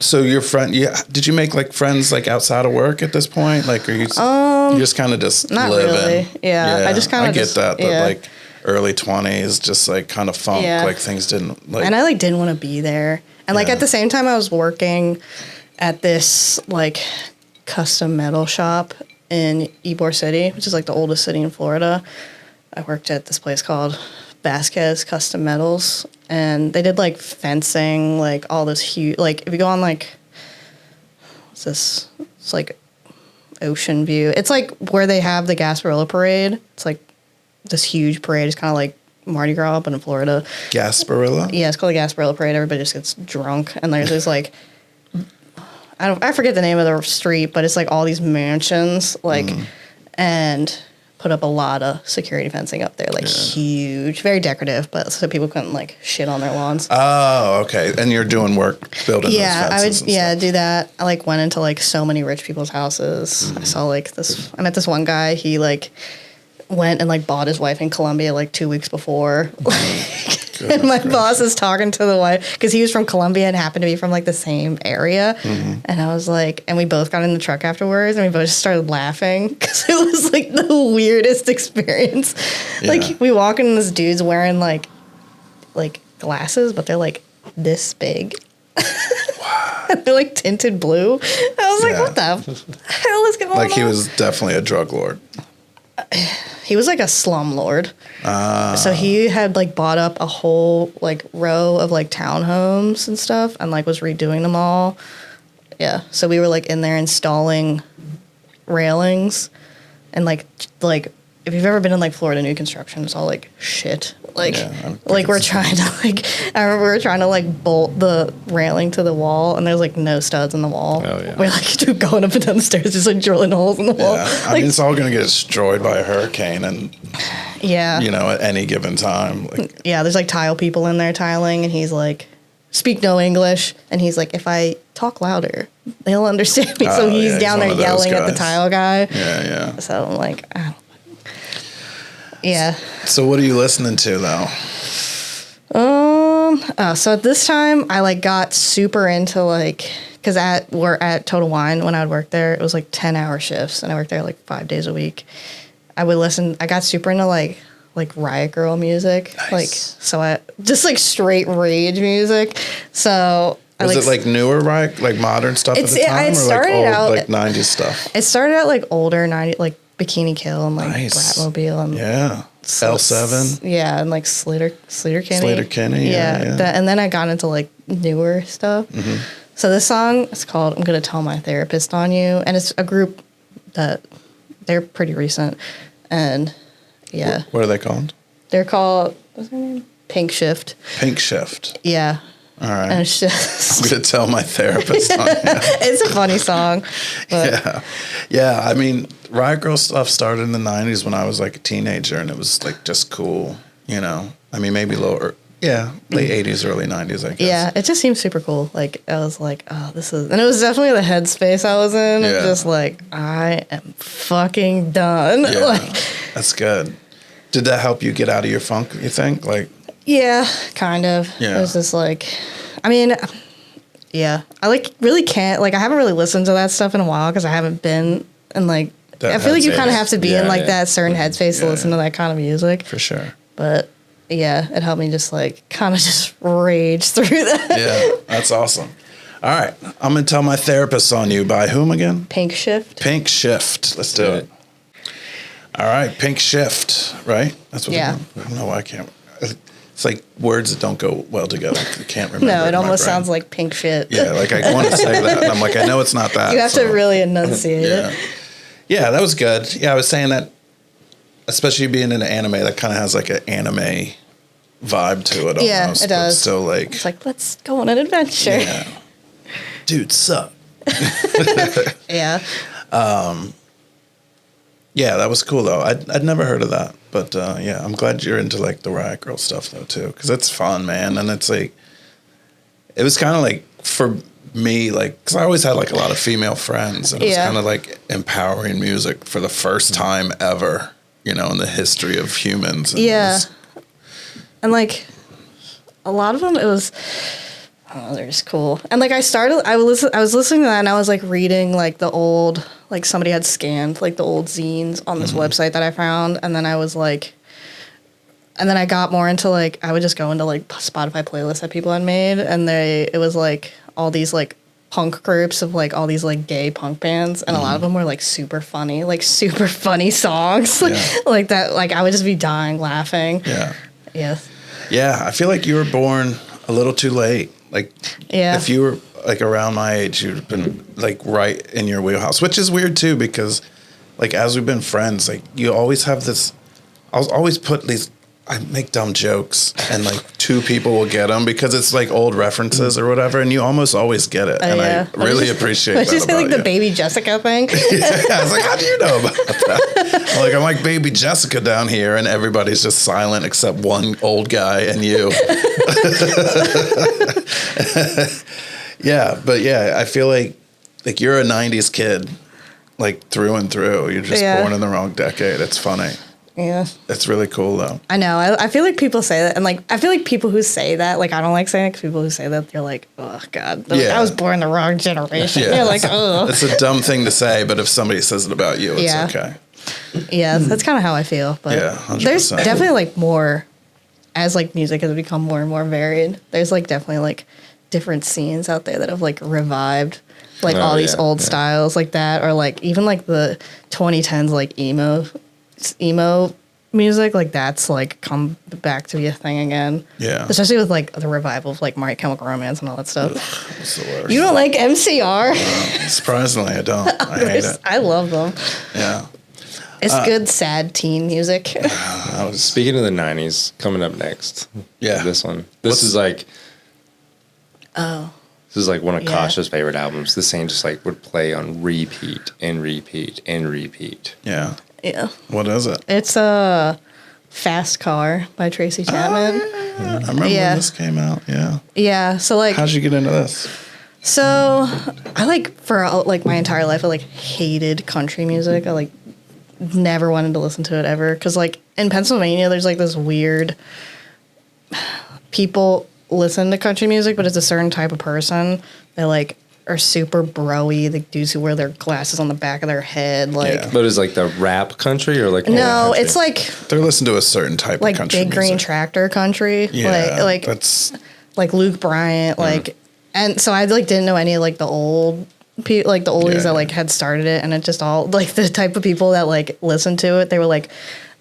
So your friend, did you make like friends like outside of work at this point? Like, are you just kind of just not living? really. Yeah, I just kind of get that like early 20s, just like kind of funk, like things didn't like. And I like didn't want to be there, and like at the same time I was working at this like custom metal shop in Ybor City, which is like the oldest city in Florida. I worked at this place called Vasquez Custom Metals, and they did like fencing, like all this huge, like if you go on like, what's this? It's like Ocean View. It's like where they have the Gasparilla Parade. It's like this huge parade. It's kind of like Mardi Gras, but in Florida. Gasparilla? Yeah, it's called the Gasparilla Parade. Everybody just gets drunk, and there's this like, I forget the name of the street, but it's like all these mansions, like, and put up a lot of security fencing up there, like huge, very decorative, but so people couldn't like shit on their lawns. Oh, okay. And you're doing work building those fences. I would do that. I like went into like so many rich people's houses. I saw like this. I met this one guy. He like went and like bought his wife in Colombia like 2 weeks before. And my boss is talking to the wife because he was from Colombia and happened to be from like the same area. And I was like, and we both got in the truck afterwards and we both just started laughing because it was like the weirdest experience. Like we walk in and this dude's wearing like glasses, but they're like this big. Wow. They're like tinted blue. I was like, what the hell is going on? Like he was definitely a drug lord. He was like a slumlord. So he had like bought up a whole like row of like townhomes and stuff and like was redoing them all. Yeah. So we were like in there installing railings and like if you've ever been in like Florida new construction, it's all like shit. Like we're trying to like, I remember we were trying to like bolt the railing to the wall and there's like no studs in the wall. Oh, yeah. We're like going up and down the stairs, just like drilling holes in the wall. Yeah. I mean, it's all going to get destroyed by a hurricane and, at any given time. Like, there's like tile people in there tiling and he's like, speak no English. And he's like, if I talk louder, they'll understand me. So he's down there yelling at the tile guy. Yeah. So I'm like, yeah. So what are you listening to though? So at this time I like got super into like, cause we're at Total Wine when I would work there, it was like 10-hour shifts and I worked there like 5 days a week. I got super into like Riot Girl music. Nice. Like, so I just like straight rage music. So Was it like newer Riot, like modern stuff at the time, or like old, like 90s stuff? It started out like older 90s, like Bikini Kill and like Bratmobile and L7. Yeah, and like Slater Kinney. Slater Kinney, yeah. And then I got into like newer stuff. So this song is called "I'm Gonna Tell My Therapist on You," and it's a group that they're pretty recent, and what are they called? They're called, what's their name? Pink Shift. Pink Shift. Yeah. All right. And it's just, I'm gonna tell my therapist on you. It's a funny song. But Yeah. I mean, Riot Girl stuff started in the 90s when I was like a teenager, and it was like just cool, I mean, maybe late 80s, early 90s, I guess. Yeah, it just seemed super cool. Like, I was like, oh, this is... And it was definitely the headspace I was in. Yeah. Just like, I am fucking done. Yeah, like, that's good. Did that help you get out of your funk, you think? Like... Yeah, kind of. Yeah. It was just like... I mean, yeah. I like really can't... Like, I haven't really listened to that stuff in a while because I haven't been in like... I feel like you kind of have to be in like that certain headspace to listen to that kind of music. For sure. But... Yeah, it helped me just like kind of just rage through that. Yeah, that's awesome. All right, I'm gonna tell my therapist on you by whom again? Pink Shift. Pink Shift. Let's do it. All right, Pink Shift. Right? That's what. Yeah. I don't know why I can't. It's like words that don't go well together. I can't remember. No, it almost sounds like pink shit. Yeah, like I want to say that, and I'm like, I know it's not that. You have to really enunciate it. Yeah, that was good. Yeah, I was saying that. Especially being in an anime, that kind of has like an anime vibe to it almost. Yeah, it does. So like... It's like, let's go on an adventure. Yeah. Dude, sup? Yeah. Yeah, that was cool though. I'd never heard of that. But yeah, I'm glad you're into like the Riot Girl stuff though too, because it's fun, man. And it's like, it was kind of like for me, like, because I always had like a lot of female friends, and it was kind of like empowering music for the first time ever, you know, in the history of humans. And and like a lot of them, it was. Oh, they're just cool. And like I was listening to that, and I was like reading like the old, like somebody had scanned like the old zines on this website that I found, and then I was like, and then I got more into like, I would just go into like Spotify playlists that people had made, and it was like all these like punk groups of like all these like gay punk bands, and a lot of them were like super funny songs, like that. Like I would just be dying laughing. Yeah, I feel like you were born a little too late. Like, if you were like around my age, you'd have been like right in your wheelhouse, which is weird too, because like as we've been friends, like you always have this. I'll always put these. I make dumb jokes, and like two people will get them because it's like old references or whatever, and you almost always get it, and I really appreciate that. Did you say like the Baby Jessica thing? I was like, how do you know about that? I'm like Baby Jessica down here, and everybody's just silent except one old guy and you. But I feel like you're a '90s kid, like through and through. You're just born in the wrong decade. It's funny. Yeah. It's really cool, though. I know. I feel like people say that. And, like, I feel like people who say that, like, I don't like saying it because people who say that, they're like, oh, God. Like, I was born in the wrong generation. They're like, oh. It's a dumb thing to say, but if somebody says it about you, it's okay. Yeah, that's kind of how I feel. But 100%. There's definitely, like, more, as, like, music has become more and more varied, there's, like, definitely, like, different scenes out there that have, like, revived, like, all these old styles like that. Or, like, even, like, the 2010s, like, emo music, like that's like come back to be a thing again. Yeah. Especially with like the revival of like My Chemical Romance and all that stuff. Ugh, it's the worst. You don't like MCR? Surprisingly, I don't. I hate it. I love them. Yeah. It's good, sad teen music. Speaking of the 90s, coming up next. Yeah. This one. This is like one of Kasha's favorite albums. This thing just like would play on repeat and repeat and repeat. Yeah. Yeah. What is it? It's a Fast Car by Tracy Chapman. I remember when this came out. Yeah. Yeah. So like, how'd you get into this? So I like for like my entire life, I like hated country music. I like never wanted to listen to it ever. Cause like in Pennsylvania, there's like this weird people listen to country music, but it's a certain type of person. They like are super bro-y, the dudes who wear their glasses on the back of their head, like. But is like the rap country or like? No, it's like they're listening to a certain type like of country Big Green Tractor country, like that's like Luke Bryant, like, and so I like didn't know any of like the old people, like the oldies that like had started it, and it just all like the type of people that like listened to it. They were like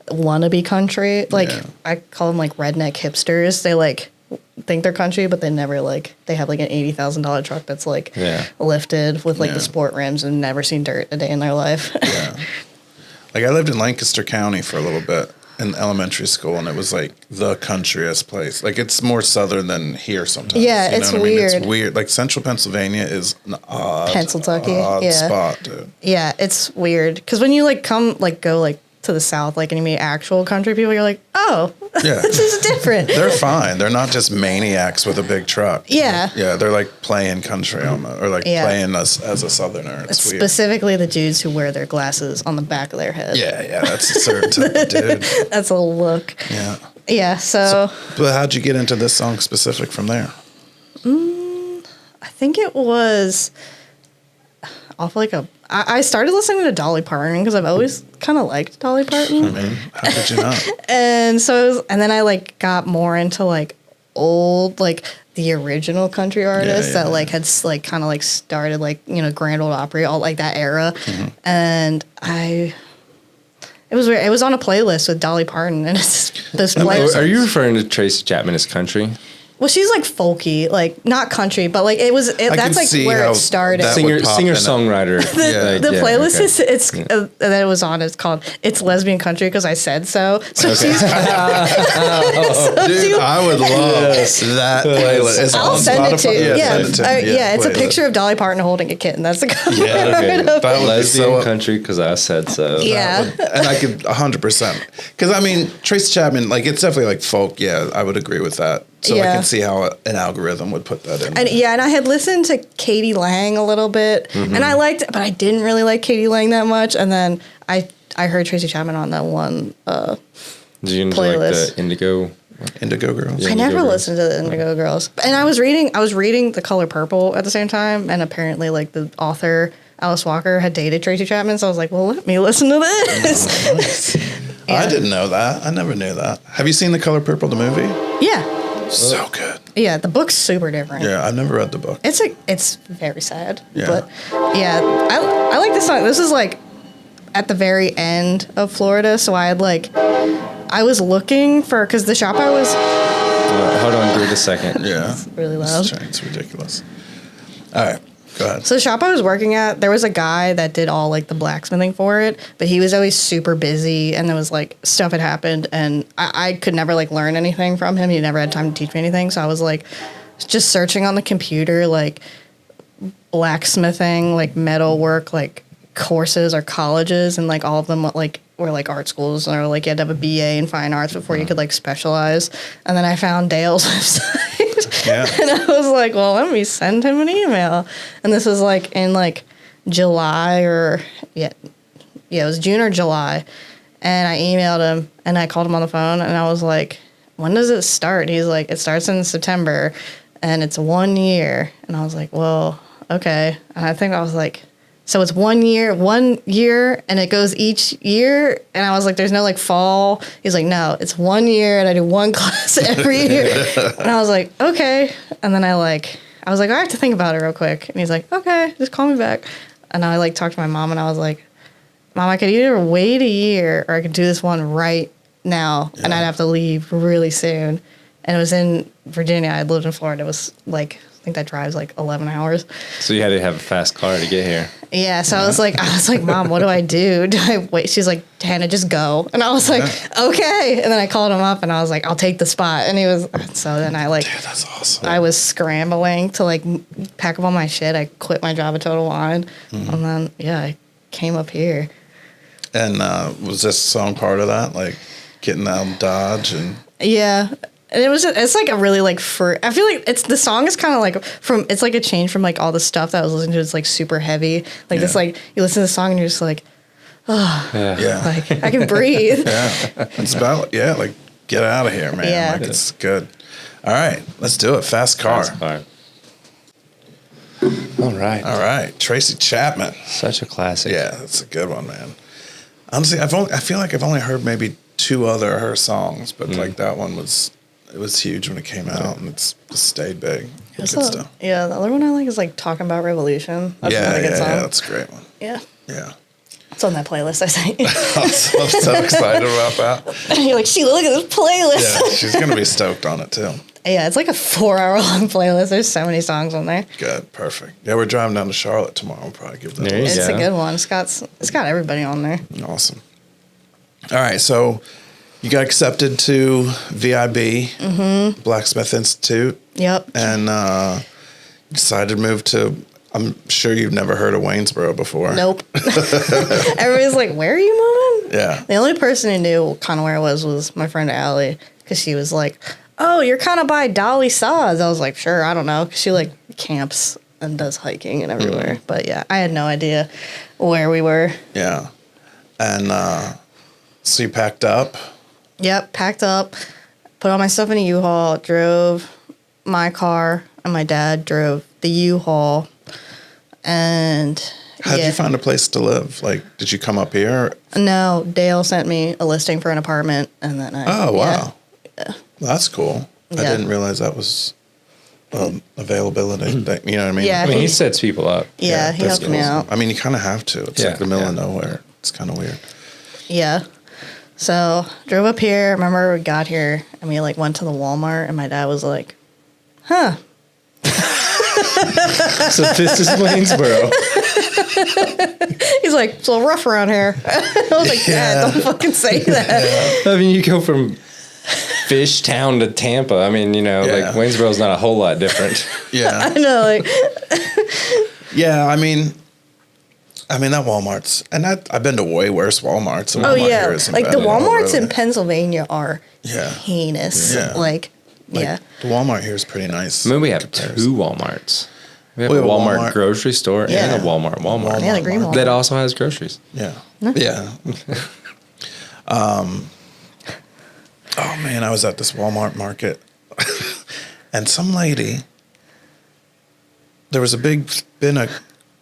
wannabe country, like I call them like redneck hipsters. They like think they're country, but they never like they have like an $80,000 truck that's like lifted with like the sport rims and never seen dirt a day in their life. Like I lived in Lancaster County for a little bit in elementary school, and it was like the countryest place. Like it's more southern than here sometimes. Yeah, it's weird. It's weird. Like central Pennsylvania is an odd spot, dude. Yeah, it's weird because when you like go like to the south, like, and you meet actual country people, you're like, oh, this is different. They're fine. They're not just maniacs with a big truck. Yeah. Yeah, they're like playing country almost, or like playing us as a southerner. It's weird. Specifically the dudes who wear their glasses on the back of their head. Yeah, that's a certain type of dude. That's a look. Yeah. Yeah, so. But how'd you get into this song specific from there? I think it was off like I started listening to Dolly Parton because I've always kind of liked Dolly Parton. I mean, how could you not? And so, and then I like got more into like old, like the original country artists that like had like kind of like started like, you know, Grand Ole Opry, all like that era. And it was weird. It was on a playlist with Dolly Parton, and it's this playlist. Are you referring to Tracy Chapman as country? Well, she's like folky, like not country, but like that's like see where how it started. that would pop in it. Singer-songwriter. The playlist is that it was on. It's called "It's Lesbian Country" because I said so. So she's. Dude, I would love that playlist. It's I'll on send it to Spotify? you. Send it to me. It's a playlist. picture of Dolly Parton holding a kitten. That's the cover. Yeah, Okay. that would be Lesbian so. country because I said so. Yeah. And I could 100%. Because I mean, Tracy Chapman, like it's definitely like folk. Yeah, I would agree with that. So I Yeah. can see how an algorithm would put that in. And and I had listened to Katie Lang a little bit, and I liked, but I didn't really like Katie Lang that much. And then I heard Tracy Chapman on that one. Did you enjoy like Playlist. the Indigo? Indigo Girls. Yeah. I never Indigo Girls. listened to the Indigo Girls, and I was reading The Color Purple at the same time, and apparently like the author Alice Walker had dated Tracy Chapman, so I was like, well, let me listen to this. I didn't know that. I never knew that. Have you seen The Color Purple, the movie? Yeah, So good. yeah. The book's super different. Yeah, I've never read the book. It's very sad. Yeah. But yeah, I like this song. This is like at the very end of Florida, so I was looking for because the shop I was Hold on, give it a second. Yeah. it's really loud. It's ridiculous. All right, go ahead. So the shop I was working at, there was a guy that did all like the blacksmithing for it, but he was always super busy, and there was like stuff had happened, and I could never like learn anything from him. He never had time to teach me anything, so I was like just searching on the computer like blacksmithing, like metal work, like courses or colleges, and like all of them like were like art schools, or like you had to have a BA in fine arts before you could like specialize. And then I found Dale's website, Yeah. and I was like, well, let me send him an email. And this was like in like July or it was June or July, and I emailed him and I called him on the phone and I was like, when does it start? And he's like, it starts in September and it's 1 year. And I was like, well, okay. And I think I was like, so it's 1 year, and it goes each year. And I was like, there's no like fall. He's like, no, it's 1 year and I do one class every year. And I was like, okay. And then I was like, I have to think about it real quick. And he's like, okay, just call me back. And I like talked to my mom and I was like, Mom, I could either wait a year or I could do this one right now. And I'd have to leave really soon. And it was in Virginia. I lived in Florida. It was like, I think that drives like 11 hours. So you had to have a fast car to get here. Yeah, so I was like, Mom, what do I do? Do I wait? She's like, Hannah, just go. And I was like, okay. And then I called him up and I was like, I'll take the spot. And he was, so then I like, Dude, that's awesome. I was scrambling to like pack up all my shit. I quit my job at Total Wine. And then, I came up here. And was this song part of that? Like getting out of Dodge and Yeah. And it's like a really like I feel like the song is kind of like it's like a change from like all the stuff that I was listening to. It's like super heavy. Like this, like you listen to the song and you're just like, yeah. like I can breathe. Yeah. It's about like get out of here, man. Yeah. Like it's good. All right, let's do it. Fast Car. Fast car. All right. All right. Tracy Chapman. Such a classic. Yeah, that's a good one, man. Honestly, I feel like I've only heard maybe 2 other of her songs, but like that one was huge when it came out, and it's just stayed big. Good stuff. The other one I like is like Talking About Revolution. That's a really good song. That's a great one. Yeah. Yeah. It's on that playlist I sent you. I'm so excited about that. You're like, Sheila, look at this playlist. Yeah, she's gonna be stoked on it too. Yeah, it's like a 4-hour long playlist. There's so many songs on there. Good, perfect. Yeah, we're driving down to Charlotte tomorrow. We'll probably give that There a you listen. It's go. a good one. It's got everybody on there. Awesome. All right, so you got accepted to VIB, Blacksmith Institute, Yep. and decided to move to. I'm sure you've never heard of Waynesboro before. Nope. Everybody's like, where are you moving? Yeah. The only person who knew kind of where it was my friend Allie, because she was like, oh, you're kind of by Dolly Saws. I was like, sure, I don't know. 'Cause she like camps and does hiking and everywhere. But yeah, I had no idea where we were. Yeah. And so you packed up. Yep, packed up, put all my stuff in a U-Haul, drove my car, and my dad drove the U-Haul. And How'd you find a place to live? Like, did you come up here? No, Dale sent me a listing for an apartment, and then Oh, wow. Yeah. That's cool. I Yeah. didn't realize that was availability. That, you know what I mean? Yeah. I mean, he sets people up. Yeah, he that's helped me out. I mean, you kind of have to. It's Yeah, like the middle of yeah. nowhere. It's kind of weird. Yeah. So drove up here. Remember we got here and we like went to the Walmart and my dad was like, So this is Waynesboro. He's like, it's a little rough around here. I was like, Dad, don't fucking say that. I mean, you go from Fish Town to Tampa. I mean, like Waynesboro's not a whole lot different. Yeah. I know, like, Yeah, I mean that Walmart's, and I've been to way worse Walmarts. The oh Walmart yeah, here isn't like bad the at all, Walmarts in really. Pennsylvania are Yeah. heinous. Yeah. Like, The Walmart here is pretty nice. I mean, we have two Walmarts. We have We a have a Walmart, Walmart. grocery store and Yeah. a Walmart. Yeah, the green Walmart. That also has groceries. Yeah. Yeah. Oh man, I was at this Walmart market and some lady, there was a big bin of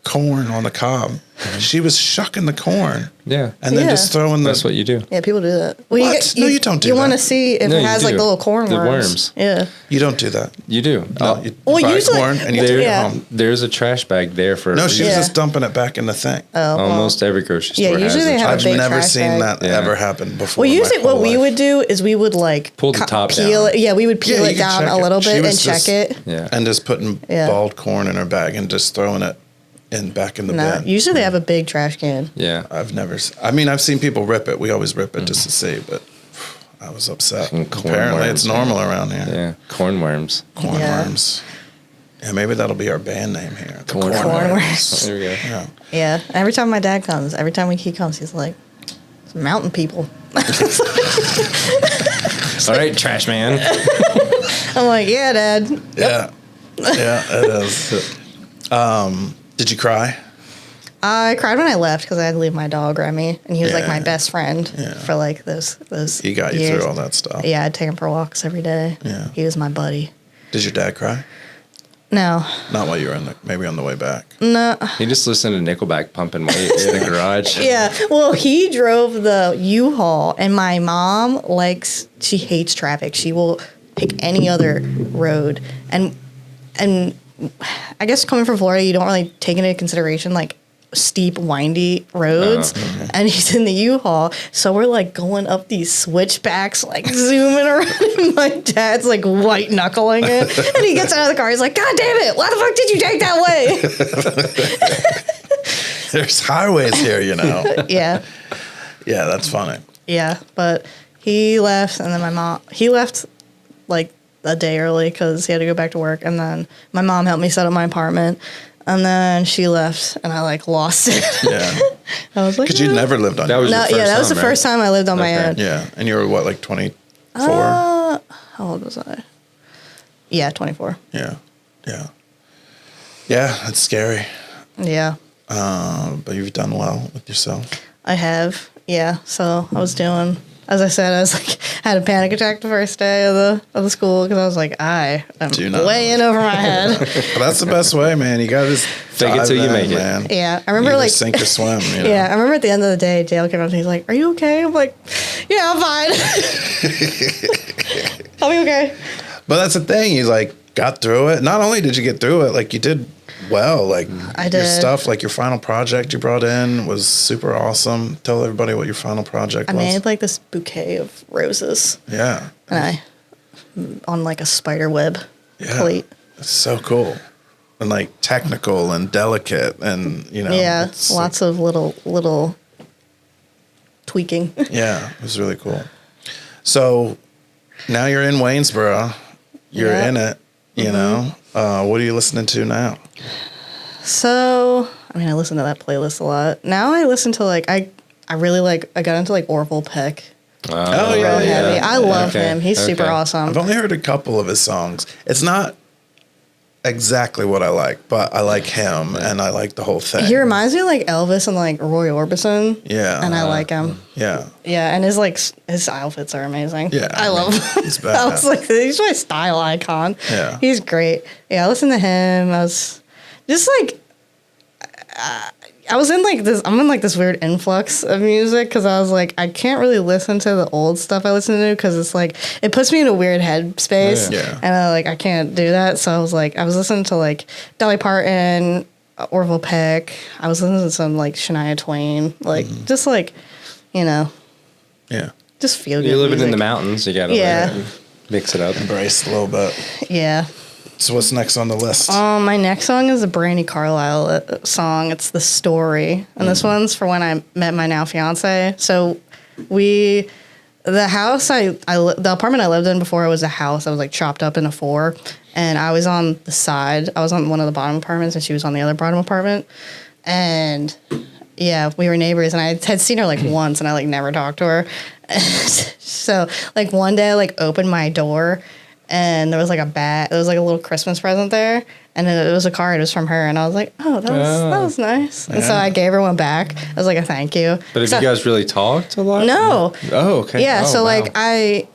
corn on the cob. She was shucking the corn Yeah. and then Yeah. just throwing That's what you do. Yeah, people do that. Well, What? No, you don't do You that. want to see if No, it you has like do. the little corn The worms. worms. Yeah. You don't do that. You do. No, you Well, buy usually- corn and you take Yeah. it home. There's a trash bag there for No, she was Yeah. just dumping it back in the thing. Oh, well. almost every grocery store. Yeah, usually has they a have a I've trash big never trash seen bag. that Yeah. ever happen before. Well, in my usually what whole we life. would do is we would like Pull the top peel down. it. Yeah, we would peel Yeah, it you can down check a it. little She bit and was check just- it. Yeah. and just putting Yeah. balled corn in her bag and just throwing it back in the No, bin. usually they have a big trash can. Yeah. I've never. I've seen people rip it. We always rip it just to see, but I was upset. And corn Apparently, worms, it's normal around here. Yeah. Corn worms. Corn Yeah. worms. Yeah, maybe that'll be our band name here. The Corn worms. There we go. Yeah. Yeah. Every time my dad comes, he comes, he's like, it's mountain people. All right, trash man. I'm like, yeah, Dad. Yeah. Yeah, it is. Did you cry? I cried when I left because I had to leave my dog Remy, and he was like Yeah. my best friend Yeah. for like those He got you years. through all that stuff. Yeah, I'd take him for walks every day. Yeah. He was my buddy. Did your dad cry? No, Not while you were maybe on the way back. no. He just listened to Nickelback pumping weights in the garage. Yeah, well, he drove the U-Haul, and my mom she hates traffic. She will pick any other road, and I guess coming from Florida, you don't really take into consideration like steep, windy roads, and he's in the U-Haul, so we're like going up these switchbacks, like zooming around, and my dad's like white knuckling it, and he gets out of the car, he's like, God damn it, why the fuck did you take that way? There's highways here, Yeah. Yeah, that's funny. Yeah, but he left, and then he left like a day early because he had to go back to work, and then my mom helped me set up my apartment, and then she left, and I like lost it. Yeah. I was like, Because you never lived on That your was own. no, your yeah, first that was the time, first time I lived on my Okay. own. Yeah. And you were what, like 24? How old was I? Yeah, 24. Yeah. Yeah. Yeah, it's scary. Yeah, But you've done well with yourself. I have. Yeah, so I was doing. As I said, I was like had a panic attack the first day of the school because I was like, I am Do not way in over my head. But that's the best way, man. You gotta just Fake it dive till you in, make it. man. Yeah, I You remember either like sink or swim. Yeah, I remember at the end of the day, Dale came up and he's like, "Are you okay?" I'm like, "Yeah, I'm fine. I'll be okay." But that's the thing. You like got through it. Not only did you get through it, like you did well. Like I your did. stuff, like your final project you brought in was super awesome. Tell everybody what your final project I was. made like this bouquet of roses, Yeah. and on like a spider web Yeah. plate. It's so cool. And like technical and delicate and Yeah, it's lots of little tweaking. Yeah, it was really cool. So now you're in Waynesboro. You're Yeah. in it, you know. What are you listening to now? So, I mean, I listen to that playlist a lot. Now I listen to like I really like. I got into like Orville Peck. Oh, Real yeah, heavy. I love Okay, him. He's super okay. awesome. I've only heard a couple of his songs. It's not exactly what I like, but I like him and I like the whole thing. He reminds me of like Elvis and like Roy Orbison. Yeah. And I like him. Yeah. Yeah, and his outfits are amazing. Yeah, I love him. he's I was badass. like, he's my style icon. Yeah. He's great. Yeah, I listened to him. I was just like, I was in like this. I'm in like this weird influx of music because I was like, I can't really listen to the old stuff I listen to because it's like it puts me in a weird headspace. Yeah. And I can't do that. So I was listening to like Dolly Parton, Orville Peck. I was listening to some like Shania Twain, like just like, Yeah. just feel good. You're living in music. the mountains. You gotta Yeah. mix it up. Embrace a little bit. Yeah. So what's next on the list? My next song is a Brandy Carlisle song. It's The Story. And this one's for when I met my now fiance. So the apartment I lived in before it was a house. I was like chopped up into 4. And I was on the side. I was on one of the bottom apartments and she was on the other bottom apartment. And yeah, we were neighbors and I had seen her like once and I like never talked to her. So like one day I like opened my door and there was like there was like a little Christmas present there, and it was a card. It was from her, and I was like, "Oh, that was nice." And so I gave her one back. I was like, "A thank you." But have you guys really talked a lot? No. Oh, okay. Yeah. Oh, so wow. like I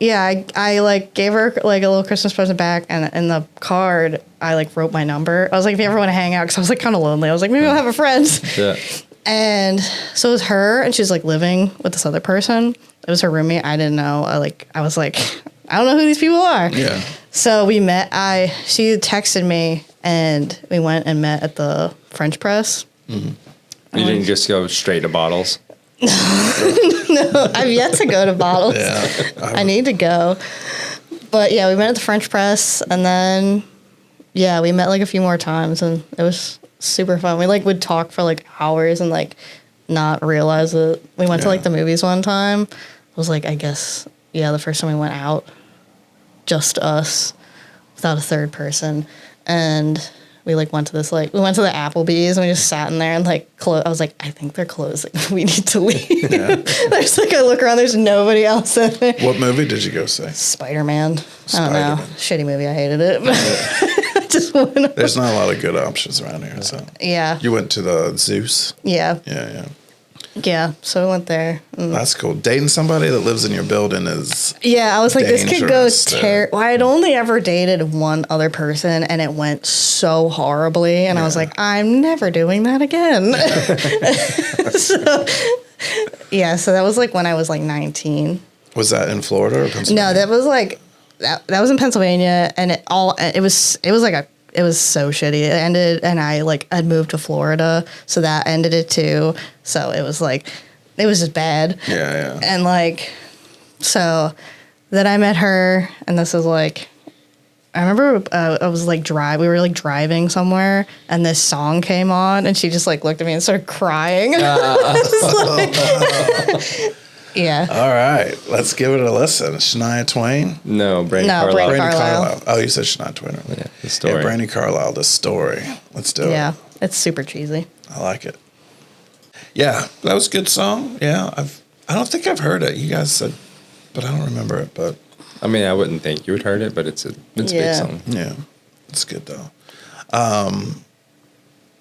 like gave her like a little Christmas present back, and in the card I like wrote my number. I was like, "If you ever want to hang out," because I was like kind of lonely. I was like, "Maybe I'll have a friend." Yeah. And so it was her, and she was like living with this other person. It was her roommate. I didn't know. I was like, I don't know who these people are. Yeah. So we met. She texted me, and we went and met at the French press. Mm-hmm. You didn't just go straight to bottles? No, I've yet to go to bottles. Yeah. I need to go. But yeah, we met at the French press, and then yeah, we met like a few more times, and it was super fun. We like would talk for like hours and like not realize it. We went to like the movies one time. It was like, I guess, the first time we went out, just us, without a third person, and we like went to the Applebee's and we just sat in there and like I was like, I think they're closing. We need to leave. Yeah. There's like I look around, there's nobody else in there. What movie did you go see? Spider-Man. I don't know. Shitty movie. I hated it. I just went. There's not a lot of good options around here. So yeah. You went to the Zeus. Yeah. Yeah. Yeah, so we went there. That's cool. Dating somebody that lives in your building is I was like, this could go dangerous. Well, I'd only ever dated one other person, and it went so horribly. And I was like, I'm never doing that again. So that was like when I was like 19. Was that in Florida or Pennsylvania? No, that was like that was in Pennsylvania, and it was so shitty. It ended, and I'd moved to Florida, so that ended it too. So it was just bad. Yeah. And so then I met her, and this is like, I remember I was like we were like driving somewhere, and this song came on, and she just like looked at me and started crying. Yeah. All right, let's give it a listen. Shania Twain? No, Brandy Carlisle. Carlisle. Brandy Carlisle. Oh, you said Shania Twain. Yeah, The Story. Yeah, Brandy Carlisle, The Story. Let's do it. Yeah, it's super cheesy. I like it. Yeah, that was a good song. Yeah, I don't think I've heard it. You guys said, but I don't remember it. But I mean, I wouldn't think you would heard it, but it's a big song. Yeah, it's good though.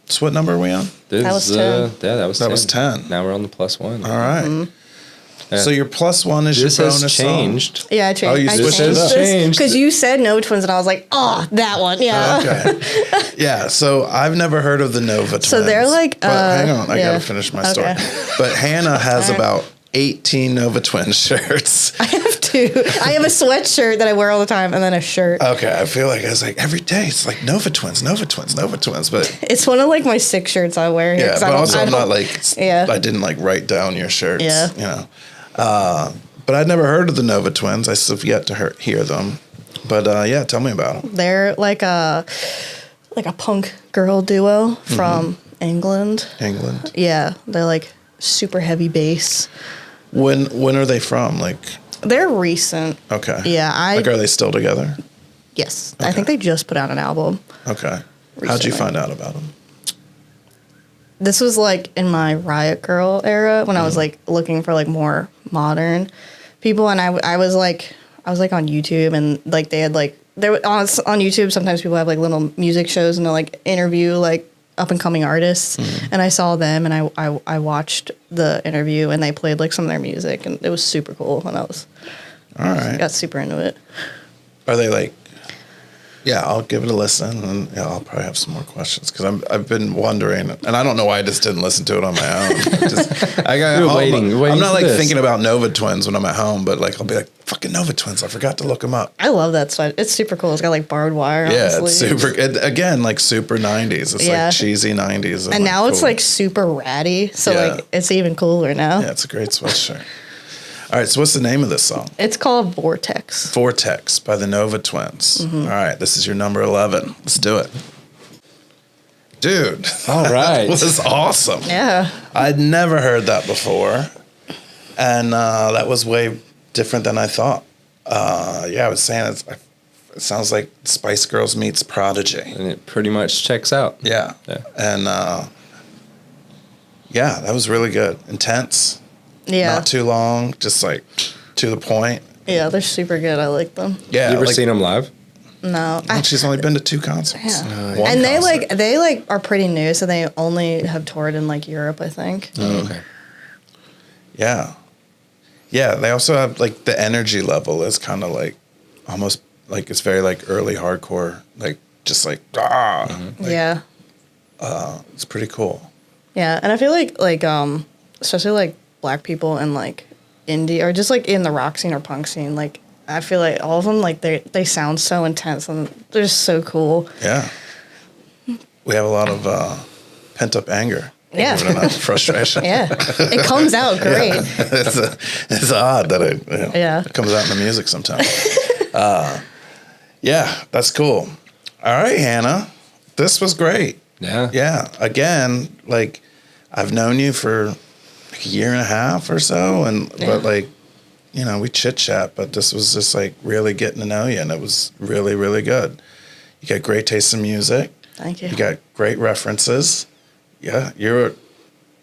So what number are we on? That was 10. That was 10. That was 10. Now we're on the +1. All right. Mm-hmm. So your +1 is This your has bonus changed. song? Yeah, I changed. Oh, you I switched it up. Changed. because you said Nova Twins, and I was like, oh, that one. Yeah. Okay. Yeah, so I've never heard of the Nova Twins. So they're like, but hang on, I yeah. gotta finish my story. Okay. But Hannah has All right. about 18 Nova Twins shirts. I have 2. I have a sweatshirt that I wear all the time, and then a shirt. Okay, I feel like I was like every day it's like Nova Twins, Nova Twins, Nova Twins, but It's one of like my 6 shirts I wear here. yeah, 'cause but also I I'm don't- not like Yeah. I didn't like write down your shirts. Yeah. You know, but I'd never heard of the Nova Twins. I still have yet to hear them. But yeah, tell me about them. They're like a punk girl duo from England. England. Yeah, they're like super heavy bass. When are they from? Like, They're recent. okay. Yeah, like are they still together? Yes, I think they just put out an album. Okay. How'd you Recently. find out about them? This was like in my Riot Girl era when I was like looking for like more modern people, and I was like on YouTube, and like they had like on YouTube sometimes people have like little music shows, and they'll like interview like up and coming artists, and I saw them, and I watched the interview, and they played like some of their music, and it was super cool, and I All right. got super into it. Are they like? Yeah, I'll give it a listen, and yeah, I'll probably have some more questions because I've been wondering, and I don't know why I just didn't listen to it on my own. You're waiting I'm not for like this. thinking about Nova Twins when I'm at home, but like I'll be like, fucking Nova Twins, I forgot to look them up. I love that sweat. It's super cool. It's got like barbed wire. on Yeah, the it's sleeves. super. Again, like super 90s. It's Yeah. like cheesy 90s. And now it's cool. like super ratty, so Yeah. like it's even cooler now. Yeah, it's a great sweatshirt. All right, so what's the name of this song? It's called Vortex. Vortex by the Nova Twins. All right, this is your number 11. Let's do it. Dude. All right. That was awesome. Yeah. I'd never heard that before. And that was way different than I thought. I was saying it sounds like Spice Girls meets Prodigy. And it pretty much checks out. Yeah. And that was really good. Intense. Yeah. Not too long, just like to the point. Yeah, they're super good. I like them. Yeah. You ever seen them live? No. She's only been to 2 concerts. Yeah. One And concert. they are pretty new, so they only have toured in like Europe, I think. Oh, okay. Yeah. Yeah, they also have like the energy level is kind of like almost like it's very like early hardcore, like just like Yeah. it's pretty cool. Yeah, and I feel like especially like black people and like indie or just like in the rock scene or punk scene, like I feel like all of them like they sound so intense and they're just so cool. Yeah. We have a lot of pent up anger. Yeah. Believe it or not, frustration. Yeah, it comes out great. It's odd that it comes out in the music sometimes. That's cool. All right, Hannah, this was great. Yeah. Again, like I've known you for like a year and a half or so, but like we chit chat, but this was just like really getting to know you, and it was really, really good. You got great taste in music. Thank you. You got great references. Yeah,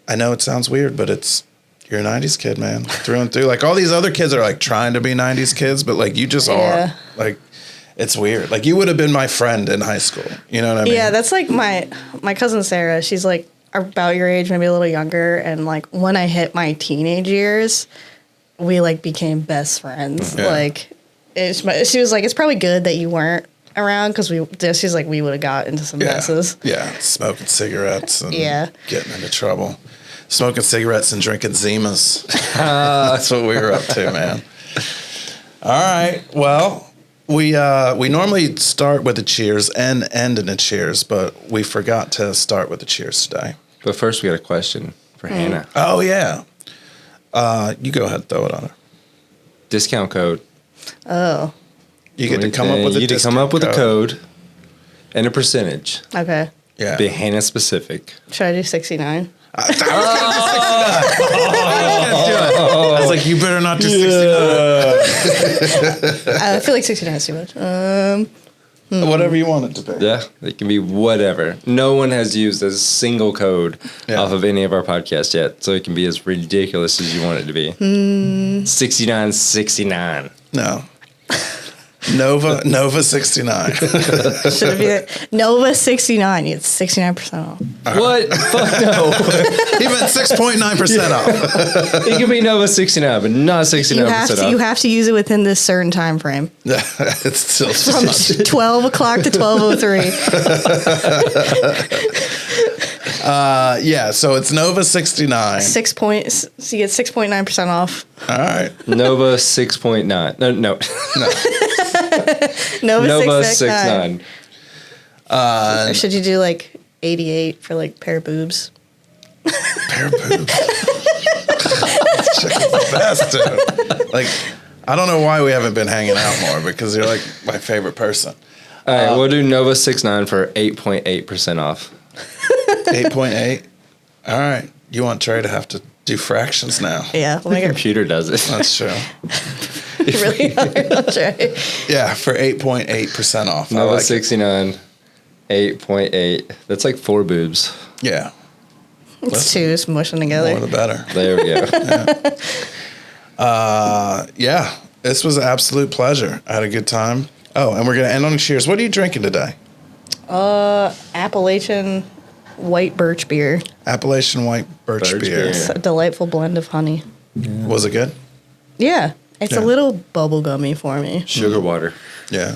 I know it sounds weird, but you're a 90s kid, man, through and through. Like all these other kids are like trying to be 90s kids, but like you just are. Like it's weird. Like you would have been my friend in high school. You know what I mean? Yeah, that's like my cousin Sarah. She's like about your age, maybe a little younger. And like when I hit my teenage years, we like became best friends. Yeah. Like she was like, it's probably good that you weren't around because she's like, we would have got into some messes. Yeah, smoking cigarettes and Yeah. getting into trouble. Smoking cigarettes and drinking Zimas. That's what we were up to, man. All right. Well, we normally start with a cheers and end in a cheers, but we forgot to start with the cheers today. But first, we got a question for Hannah. Oh, yeah. You go ahead and throw it on her. Discount code. Oh, You get to come up with a You get to come up with a code and a percentage. okay. Yeah. Be Hannah specific. Should I do 69? I was like, you better not do 69. I feel like 69 is too much. Whatever you want it to be. Yeah, it can be whatever. No one has used a single code Yeah. off of any of our podcasts yet, so it can be as ridiculous as you want it to be. 69. No. Nova 69. Should it be Nova 69? It's 69% off. What? Fuck no. He meant 6.9% off. It can be Nova 69, but not 69% off. You have to use it within this certain time frame. It's still From 12 o'clock to 12:03. So it's Nova 69. So you get 6.9% off. All right. Nova 6.9. No. Nova, 6.9. Or should you do like 88 for like pair of boobs? Pair of boobs. Chick is the best, dude. Like, I don't know why we haven't been hanging out more because you're like my favorite person. All right, we'll do Nova 6.9 for 8.8% off. 8.8. All right. You want Trey to have to do fractions now. Yeah, we'll My make it computer does it. That's true. really hard. I'll try. Yeah, for 8.8% off. I Nova like it. 69, 8.8. That's like 4 boobs. Yeah. It's two smushing together. More the better. There we go. Yeah, this was an absolute pleasure. I had a good time. Oh, and we're going to end on a cheers. What are you drinking today? Appalachian white birch beer. Appalachian white birch Birch beer. beer. It's a delightful blend of honey. Was it good? Yeah, it's Yeah. a little bubble gummy for me. Sugar water. Yeah.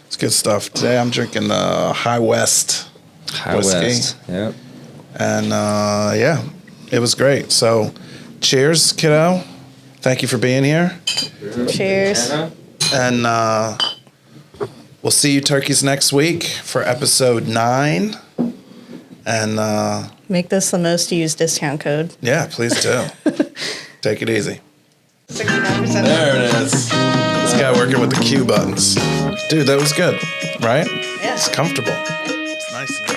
It's good stuff. Today I'm drinking the High West High whiskey. West. Yep. And it was great. So cheers, kiddo. Thank you for being here. Cheers. And we'll see you turkeys next week for episode 9. And Make this the most used discount code. yeah, please do. Take it easy. 69%. There it is. This guy working with the cue buttons. Dude, that was good, right? Yeah. It's comfortable. It's nice.